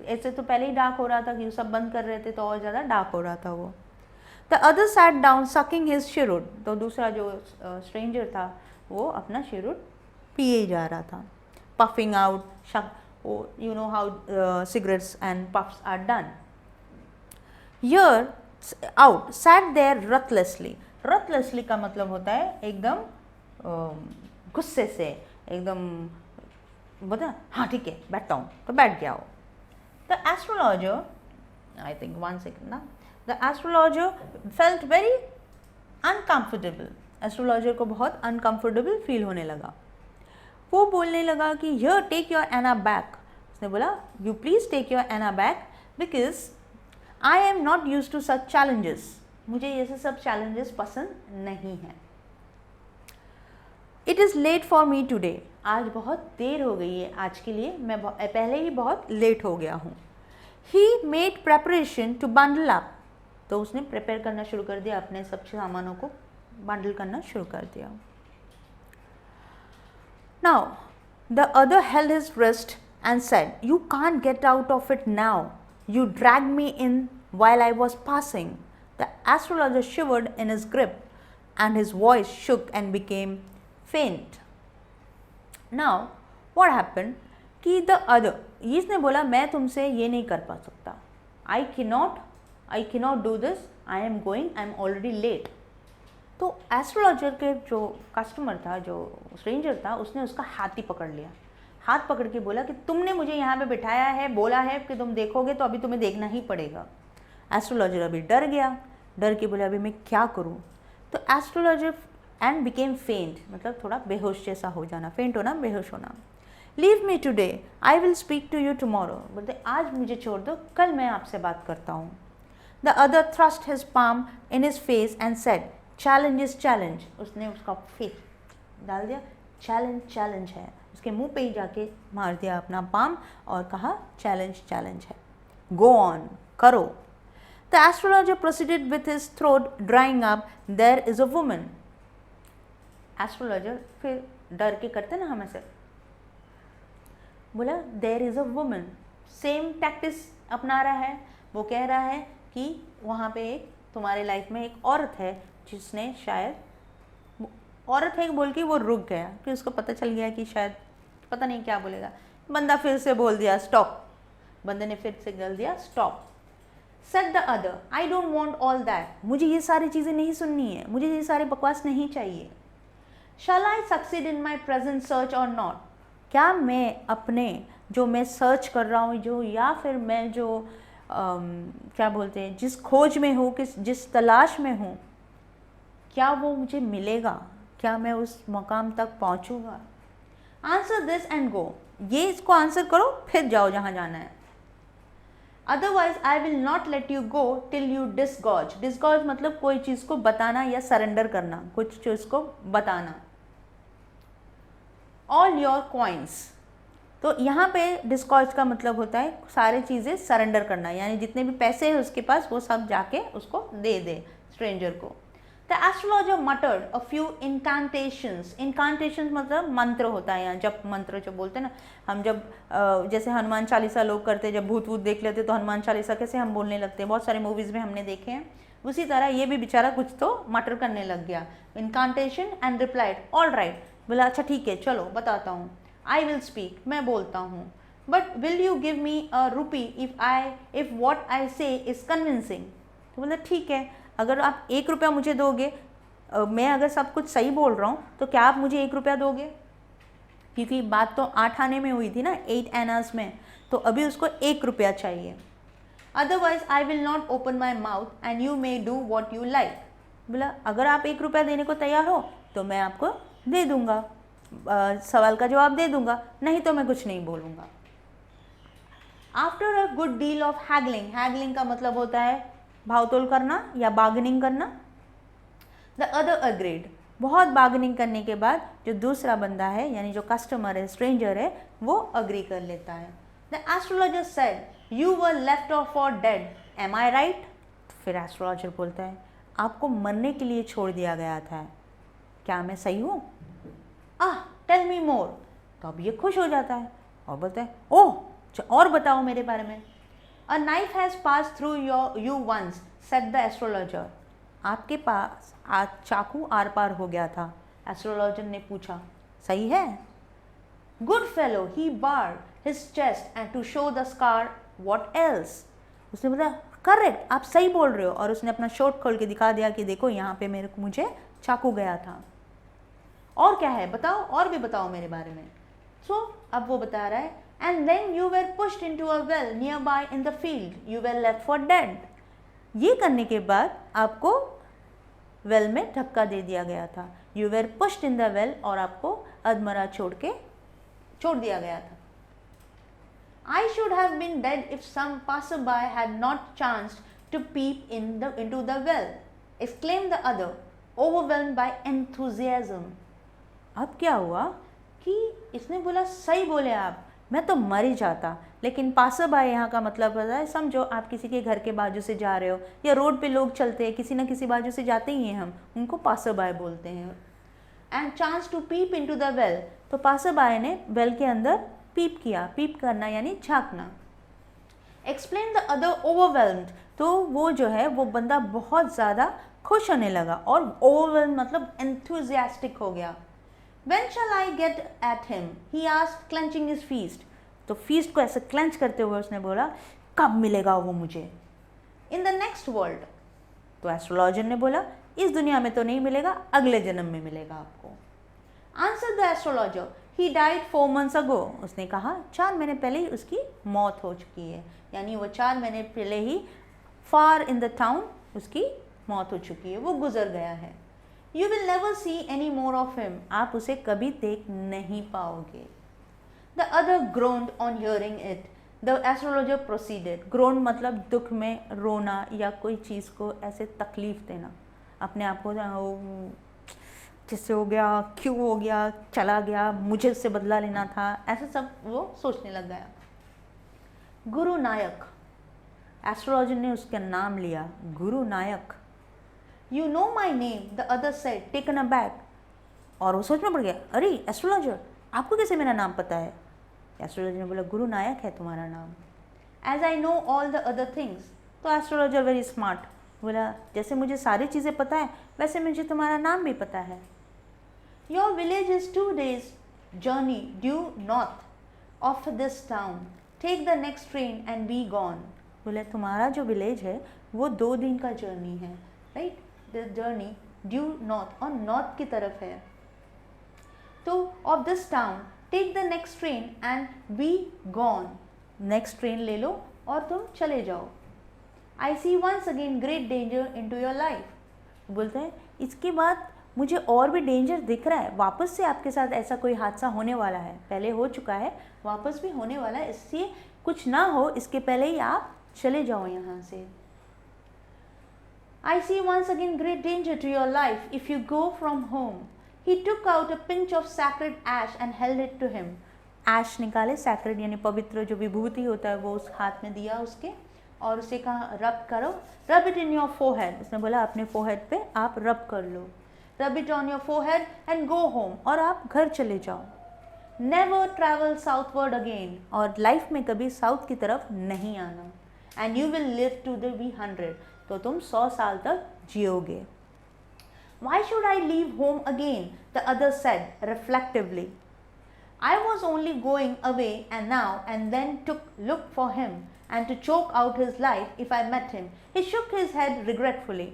ऐसे तो पहले ही डार्क हो रहा था कि सब बंद कर रहे थे, तो और ज़्यादा डार्क हो रहा था वो। The other sat down sucking his cheroot। तो दूसरा जो स्ट्रेंजर था वो अपना cheroot पिए जा रहा था। Puffing out, you know how cigarettes and puffs are done. Here out sat there ruthlessly. Ruthlessly का मतलब होता है एकदम गुस्से से, एकदम बता हाँ ठीक है बैठता हूँ, तो बैठ गया हो। The astrologer, I think 1 second ना, the astrologer felt very uncomfortable. Astrologer को बहुत अनकम्फर्टेबल फील होने लगा। वो बोलने लगा कि here take your anna back. उसने बोला you please take your anna back because I am not use to such challenges. मुझे ये सब चैलेंजेस पसंद नहीं हैं। It is late for me today. आज बहुत देर हो गई है आज के लिए, मैं पहले ही बहुत लेट हो गया हूँ। He made preparation to bundle up. तो उसने प्रिपेयर करना शुरू कर दिया, अपने सब सामानों को बंडल करना शुरू कर दिया। Now the other held his wrist and said, "You can't get out of it now. You dragged me in while I was passing." The astrologer shivered in his grip and his voice shook and became faint. Now what happened कि the other, इसने बोला मैं तुमसे ये नहीं कर पा सकता, I cannot do this, I am going, I am already late. तो एस्ट्रोलॉजर के जो कस्टमर था, जो स्ट्रेंजर था, उसने उसका हाथ ही पकड़ लिया, हाथ पकड़ के बोला कि तुमने मुझे यहाँ पे बिठाया है, बोला है कि तुम देखोगे तो अभी तुम्हें देखना ही पड़ेगा। एस्ट्रोलॉजर अभी डर गया, डर के बोला अभी मैं क्या करूँ। तो एस्ट्रोलॉजर एंड बिकेम फेंट, मतलब थोड़ा बेहोश जैसा हो जाना, फेंट होना, बेहोश होना। Leave me today, I will speak to you tomorrow, बोलते आज मुझे छोड़ दो, कल मैं आपसे बात करता हूँ। The other thrust his palm in his face and said, challenge is challenge. उसने उसका फेस डाल दिया, चैलेंज चैलेंज है, उसके मुंह पे ही जाके मार दिया अपना पाम और कहा चैलेंज चैलेंज है, गो ऑन, करो। The astrologer proceeded with his throat drying up, there is a woman. Astrologer फिर डर के करते ना हम ऐसे, बोला there is a woman, same tactics अपना रहा है। वो कह रहा है कि वहाँ पे एक तुम्हारे लाइफ में एक औरत है जिसने शायद, औरत है बोल के वो रुक गया कि उसको पता चल गया कि शायद पता नहीं क्या बोलेगा। बंदा फिर से बोल दिया स्टॉप, बंदे ने फिर से गल दिया stop. Said the other, I don't want all that, मुझे ये सारी चीज़ें नहीं सुननी है, मुझे ये सारे बकवास नहीं चाहिए। Shall I succeed in my present search or not, क्या मैं अपने जो मैं सर्च कर रहा हूँ, जो या फिर मैं जो क्या बोलते हैं जिस खोज में हूँ, जिस तलाश में हूँ, क्या वो मुझे मिलेगा, क्या मैं उस मकाम तक पहुँचूँगा। आंसर दिस एंड गो, ये इसको आंसर करो फिर जाओ जहाँ जाना है। Otherwise I will not let you go till you disgorge. Disgorge मतलब कोई चीज़ को बताना या सरेंडर करना, कुछ चीज़ को बताना। ऑल योर कॉइन्स, तो यहाँ पे डिस्कॉज का मतलब होता है सारे चीज़ें सरेंडर करना, यानी जितने भी पैसे हैं उसके पास वो सब जाके उसको दे दे स्ट्रेंजर को। The astrologer muttered a few incantations. Incantations मतलब मंत्र होता है, यहाँ जब मंत्र जो बोलते हैं ना हम, जब जैसे हनुमान चालीसा लोग करते हैं, जब भूत वूत देख लेते तो हनुमान चालीसा कैसे हम बोलने लगते हैं, बहुत सारे मूवीज़ में हमने देखे हैं। उसी तरह ये भी बेचारा कुछ तो मटर करने लग गया। इनकांटेशन एंड रिप्लाइड ऑल राइट, बोला अच्छा ठीक है चलो बताता हूँ। आई विल स्पीक, मैं बोलता हूँ। But will you give me a rupee if what I से इज कन्विंसिंग। तो बोला ठीक है, अगर आप 1 रुपया मुझे दोगे, मैं अगर सब कुछ सही बोल रहा हूँ तो क्या आप मुझे 1 रुपया दोगे, क्योंकि बात तो 8 आने में हुई थी ना, 8 आनास में, तो अभी उसको 1 रुपया चाहिए। Otherwise I will not open my mouth and you may do what you like. बोला अगर आप 1 रुपया देने को तैयार हो तो मैं आपको दे दूंगा, सवाल का जवाब दे दूंगा, नहीं तो मैं कुछ नहीं बोलूँगा। After a good deal of haggling, haggling का मतलब होता है भावतोल करना या बार्गेनिंग करना। द अदर अग्रीड, बहुत बार्गेनिंग करने के बाद जो दूसरा बंदा है यानी जो कस्टमर है, स्ट्रेंजर है, वो अग्री कर लेता है। The astrologer said you were left off for dead, am I right. फिर एस्ट्रोलॉजर बोलता है आपको मरने के लिए छोड़ दिया गया था, क्या मैं सही हूँ? टेल मी मोर। तो अब ये खुश हो जाता है और बोलता है ओह और बताओ मेरे बारे में। A knife has pass through you once, said the astrologer. आपके पास आज चाकू आर पार हो गया था, एस्ट्रोलॉजर ने पूछा, सही है? Good fellow, he bar his chest and to show the scar, what else. उसने बोला करेक्ट, आप सही बोल रहे हो, और उसने अपना शर्ट खोल के दिखा दिया कि देखो यहाँ पे मुझे चाकू गया था, और क्या है बताओ, और भी बताओ मेरे बारे में। अब वो बता रहा है and then you were pushed into a well nearby in the field, you were left for dead. ये करने के बाद आपको वेल में धक्का दे दिया गया था, you were pushed in the well, और आपको अधमरा छोड़ दिया गया था। I should have been dead if some passerby had not chanced to peep into the well, exclaimed the other, overwhelmed by enthusiasm. अब क्या हुआ कि इसने बोला सही बोले आप, मैं तो मर ही जाता, लेकिन पासरबाई यहाँ का मतलब होता है, समझो आप किसी के घर के बाजू से जा रहे हो या रोड पे लोग चलते हैं, किसी न किसी बाजू से जाते ही हैं हम, उनको पासरबाई बोलते हैं। And chance to peep into the well, तो पासरबाई ने वेल के अंदर पीप किया, पीप करना यानी झांकना। एक्सप्लेन द अदर ओवरवेल्म्ड, तो वो जो है वो बंदा बहुत ज़्यादा खुश होने लगा, और ओवरवेल्म मतलब एंथुजियास्टिक हो गया। When shall I get at him? He asked, clenching his fist. तो फीस्ट को ऐसे क्लेंच करते हुए उसने बोला, कब मिलेगा वो मुझे? In the next world. तो एस्ट्रोलॉजर ने बोला, इस दुनिया में तो नहीं मिलेगा, अगले जन्म में मिलेगा आपको। Answered the astrologer, he died 4 months ago. उसने कहा 4 महीने पहले ही उसकी मौत हो चुकी है, यानी वो 4 महीने पहले ही far in the town उसकी मौत हो चुकी है, वो गुजर गया है। You will never see any more of him. आप उसे कभी देख नहीं पाओगे। The other groaned on hearing it. The astrologer proceeded. Groan मतलब दुख में रोना या कोई चीज़ को ऐसे तकलीफ देना, अपने आप को जिससे हो गया, क्यों हो गया, चला गया, मुझे उससे बदला लेना था, ऐसे सब वो सोचने लग गया। गुरु नायक, एस्ट्रोलॉजर ने उसका नाम लिया, गुरु नायक। You know my name, the other said, taken aback. और वो सोच में पड़ गया, अरे एस्ट्रोलॉजर, आपको कैसे मेरा नाम पता है? एस्ट्रोलॉजर ने बोला, गुरु नायक है तुम्हारा नाम। As I know all the other things. तो एस्ट्रोलॉजर वेरी स्मार्ट बोला, जैसे मुझे सारी चीज़ें पता है वैसे मुझे तुम्हारा नाम भी पता है। Your village is 2 days journey due north of this town. Take the next train and be gone. बोले तुम्हारा जो विलेज है वो 2 दिन का जर्नी है, right? The journey due north, और north की तरफ है। तो of this town take the next train and be gone. next train ले लो और तुम चले जाओ। I see once again great danger into your life. बोलते हैं इसके बाद मुझे और भी डेंजर दिख रहा है, वापस से आपके साथ ऐसा कोई हादसा होने वाला है, पहले हो चुका है, वापस भी होने वाला है, इसलिए कुछ ना हो इसके पहले ही आप चले जाओ यहाँ से। I see once again great danger to your life if you go from home. He took out a pinch of sacred ash and held it to him. Ash निकाले, sacred यानी पवित्र जो विभूति होता है वो उस हाथ में दिया उसके, और उसे कहा रब करो, rub it in your forehead. उसने बोला अपने forehead पे आप रब कर लो, rub it on your forehead and go home, और आप घर चले जाओ। Never travel southward again, और लाइफ में कभी साउथ की तरफ नहीं आना। And you will live to the 100, तो तुम 100 साल तक जियोगे। Why should I leave home again? The other said reflectively. I was only going away and now and then to look for him and to choke out his life if I met him. He shook his head regretfully.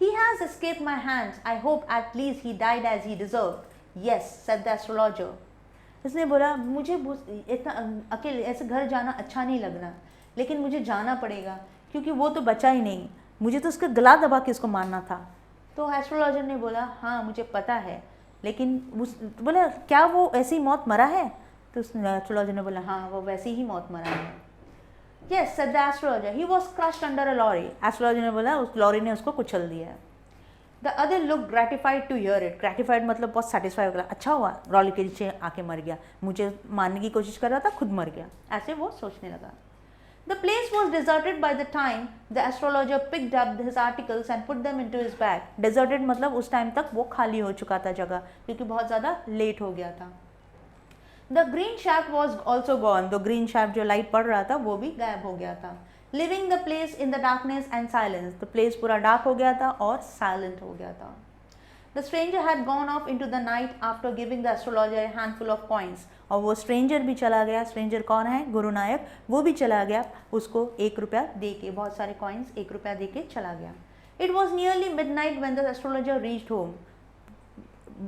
He has escaped my hands. I hope at least he died as he deserved. Yes, said the astrologer. उसने बोला मुझे इतना अकेले ऐसे घर जाना अच्छा नहीं लगना, लेकिन मुझे जाना पड़ेगा क्योंकि वो तो बचा ही नहीं, मुझे तो उसका गला दबा के उसको मारना था। तो एस्ट्रोलॉजर ने बोला हाँ मुझे पता है, लेकिन बोला क्या वो ऐसी मौत मरा है? तो एस्ट्रोलॉजर ने बोला हाँ वो वैसी ही मौत मरा है। Yes said the astrologer, he was crushed under a lorry. Astrologer ने बोला उस लॉरी ने उसको कुचल दिया। The other looked gratified to hear it. Gratified मतलब बहुत satisfied हो गया, अच्छा हुआ लॉरी के नीचे आके मर गया, मुझे मारने की कोशिश कर रहा था खुद मर गया, ऐसे वो सोचने लगा। The place was deserted by the time the astrologer picked up his articles and put them into his bag. Deserted मतलब उस टाइम तक वो खाली हो चुका था जगह, क्योंकि बहुत ज़्यादा लेट हो गया था। The green shaft was also gone. तो green shaft जो लाइट पड़ रहा था वो भी गायब हो गया था। Leaving the place in the darkness and silence. तो place पूरा डार्क हो गया था और साइलेंट हो गया था। The stranger had gone off into the night after giving the astrologer a handful of coins. और वो स्ट्रेंजर भी चला गया। स्ट्रेंजर कौन है? गुरु नायक। वो भी चला गया, उसको 1 रुपया दे के, बहुत सारे कॉइन्स 1 रुपया दे के चला गया। It was nearly midnight when the astrologer reached home.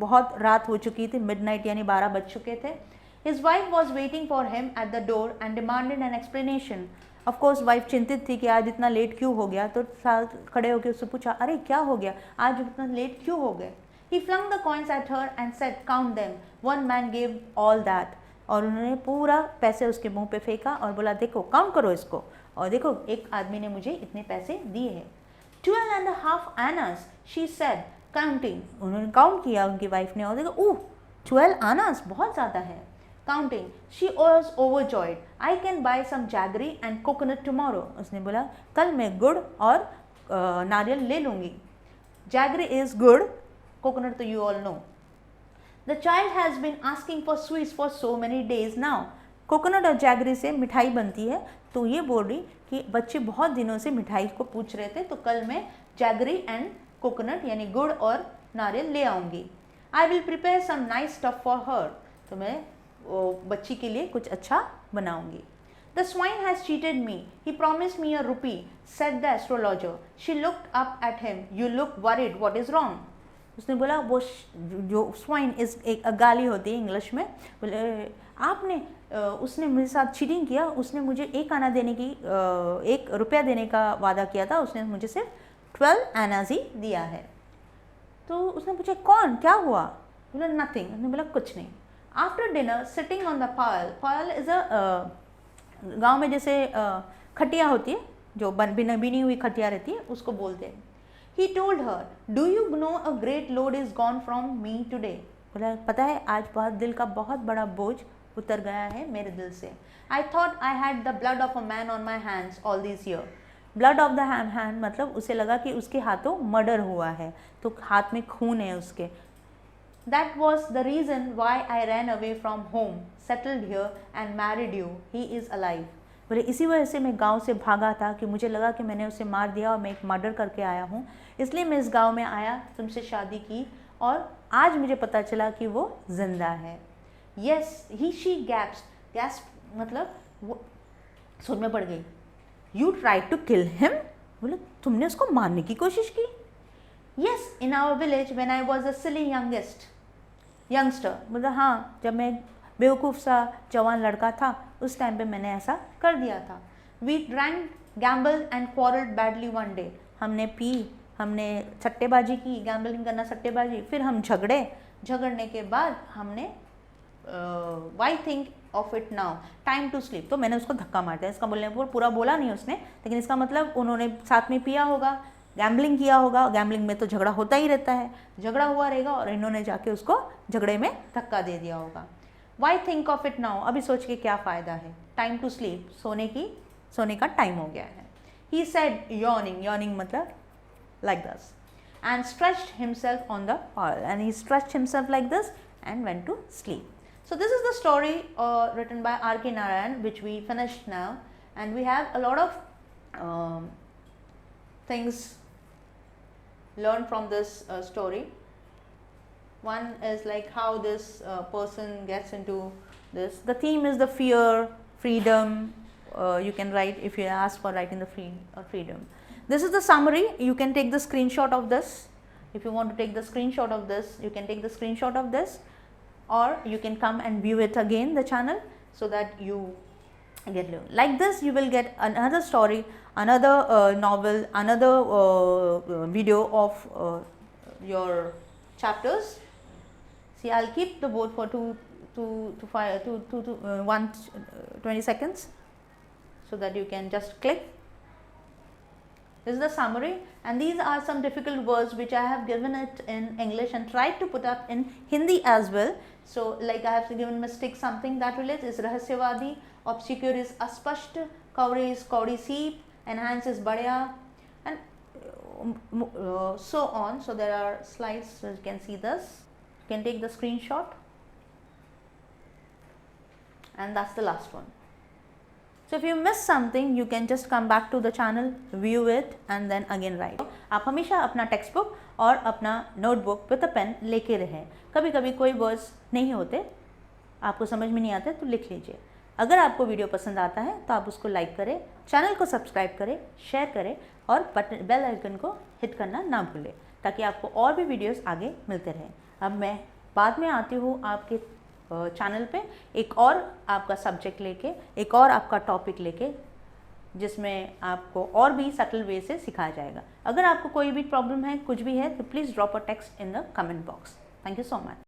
बहुत रात हो चुकी थी, midnight यानी 12 बज चुके थे। His wife was waiting for him at the door and demanded an explanation. Of course wife चिंतित थी कि आज इतना लेट क्यों हो गया, तो खड़े होकर उससे पूछा अरे क्या हो गया, आज इतना लेट क्यों हो गए? He flung the coins at her and said, "Count them." One man gave all that. और उन्होंने पूरा पैसे उसके मुंह पे फेंका और बोला देखो काउंट करो इसको, और देखो एक आदमी ने मुझे इतने पैसे दिए हैं। 12.5 annas, she said, counting. उन्होंने काउंट किया उनकी वाइफ ने और देखो ओह 12 annas बहुत ज़्यादा है। Counting, she was overjoyed. I can buy some jaggery and coconut tomorrow. उसने बोला कल मैं गुड़ और नारियल ले लूँगी। Jaggery is गुड़, coconut तो you all know. The child has been asking for sweets for so many days now. Coconut और जैगरी से मिठाई बनती है, तो ये बोल रही कि बच्चे बहुत दिनों से मिठाई को पूछ रहे थे, तो कल मैं जैगरी एंड कोकोनट यानी गुड़ और नारियल ले आऊँगी। I will prepare some nice stuff for her, तो मैं बच्ची के लिए कुछ अच्छा बनाऊँगी। The swine has cheated me. He promised me a rupee, said the astrologer. She looked up at him. You look worried. What is wrong? उसने बोला, वो जो स्वाइन इस एक गाली होती है इंग्लिश में, बोले आपने उसने मेरे साथ चीटिंग किया, उसने मुझे 1 आना देने की 1 रुपया देने का वादा किया था, उसने मुझे सिर्फ 12 आनाज ही दिया है। तो उसने पूछा कौन, क्या हुआ? बोला नथिंग। उसने बोला कुछ नहीं। After dinner sitting on the Payal, Payal is a गांव में जैसे खटिया होती है, जो बिनी हुई खटिया रहती है, उसको बोलते हैं। He told her, do you no a great load is gone from me today. बोला पता है आज दिल का बहुत बड़ा बोझ उतर गया है मेरे दिल से। I thought I had the blood of a man on my hands all this year. Blood of the hand मतलब उसे लगा कि उसके हाथों मर्डर हुआ है, तो हाथ में खून है उसके। That was the reason why I ran away from home, settled here and married you. He is alive. बोले इसी वजह से मैं गांव से भागा था कि मुझे लगा कि मैंने उसे मार दिया और मैं एक मर्डर करके आया हूँ, इसलिए मैं इस गांव में आया, तुमसे शादी की और आज मुझे पता चला कि वो जिंदा है। Yes, he she gasped मतलब वो सोच में पड़ गई। You tried to kill him? बोले तुमने उसको मारने की कोशिश की? Yes, in our village when I was a silly youngster. मतलब हाँ, जब मैं बेवकूफ़ सा जवान लड़का था उस टाइम पे मैंने ऐसा कर दिया था। We drank gamble and quarrelled badly one day. हमने पी, हमने सट्टेबाजी की, गैम्बलिंग करना सट्टेबाजी, फिर हम झगड़ने के बाद हमने why think of it now time to sleep, तो मैंने उसको धक्का मार दिया। इसका बोलने पर पूरा बोला नहीं उसने, लेकिन इसका मतलब उन्होंने साथ में पिया होगा, गैम्बलिंग किया होगा, गैम्बलिंग में तो झगड़ा होता ही रहता है, झगड़ा हुआ रहेगा और इन्होंने जाके उसको झगड़े में धक्का दे दिया होगा। Why think of it now, अभी सोच के क्या फ़ायदा है, टाइम टू स्लीप, सोने का टाइम हो गया है। ही सेड यॉर्निंग मतलब like this and stretched himself on the pyol and he stretched himself like this and went to sleep. So this is the story written by R.K. Narayan, which we finished now, and we have a lot of things learned from this story. One is like how this person gets into this. The theme is the fear, freedom. You can write if you ask for writing the freedom. This is the summary. You can take the screenshot of this. If you want to take the screenshot of this, you can take the screenshot of this, or you can come and view it again the channel so that you get like this. You will get another story, another novel, another video of your chapters. See, I'll keep the board for 20 seconds so that you can just click. This is the summary, and these are some difficult words which I have given it in English and tried to put up in Hindi as well. So like I have given mistake something that relates is rahasyavadi, obscure is aspasht, kauri is kauri seep, enhance is badya, and so on. So there are slides, so you can see this. You can take the screenshot, and that's the last one. So if you miss something, you can just come back to the channel, view it and then again write. आप हमेशा अपना text book और अपना notebook with a pen लेके रहें। कभी कभी कोई वर्ड्स नहीं होते, आपको समझ में नहीं आते तो लिख लीजिए। अगर आपको वीडियो पसंद आता है तो आप उसको लाइक करें, चैनल को सब्सक्राइब करें, शेयर करें और बेल आइकन को हिट करना ना भूलें, ताकि आपको और भी वीडियोस आगे मिलते रहें। अब मैं बाद में आती हूँ आपके चैनल पे एक और आपका सब्जेक्ट लेके, एक और आपका टॉपिक लेके, जिसमें आपको और भी सटल वे से सिखाया जाएगा। अगर आपको कोई भी प्रॉब्लम है, कुछ भी है, तो please drop a text in the comment box. Thank you so much.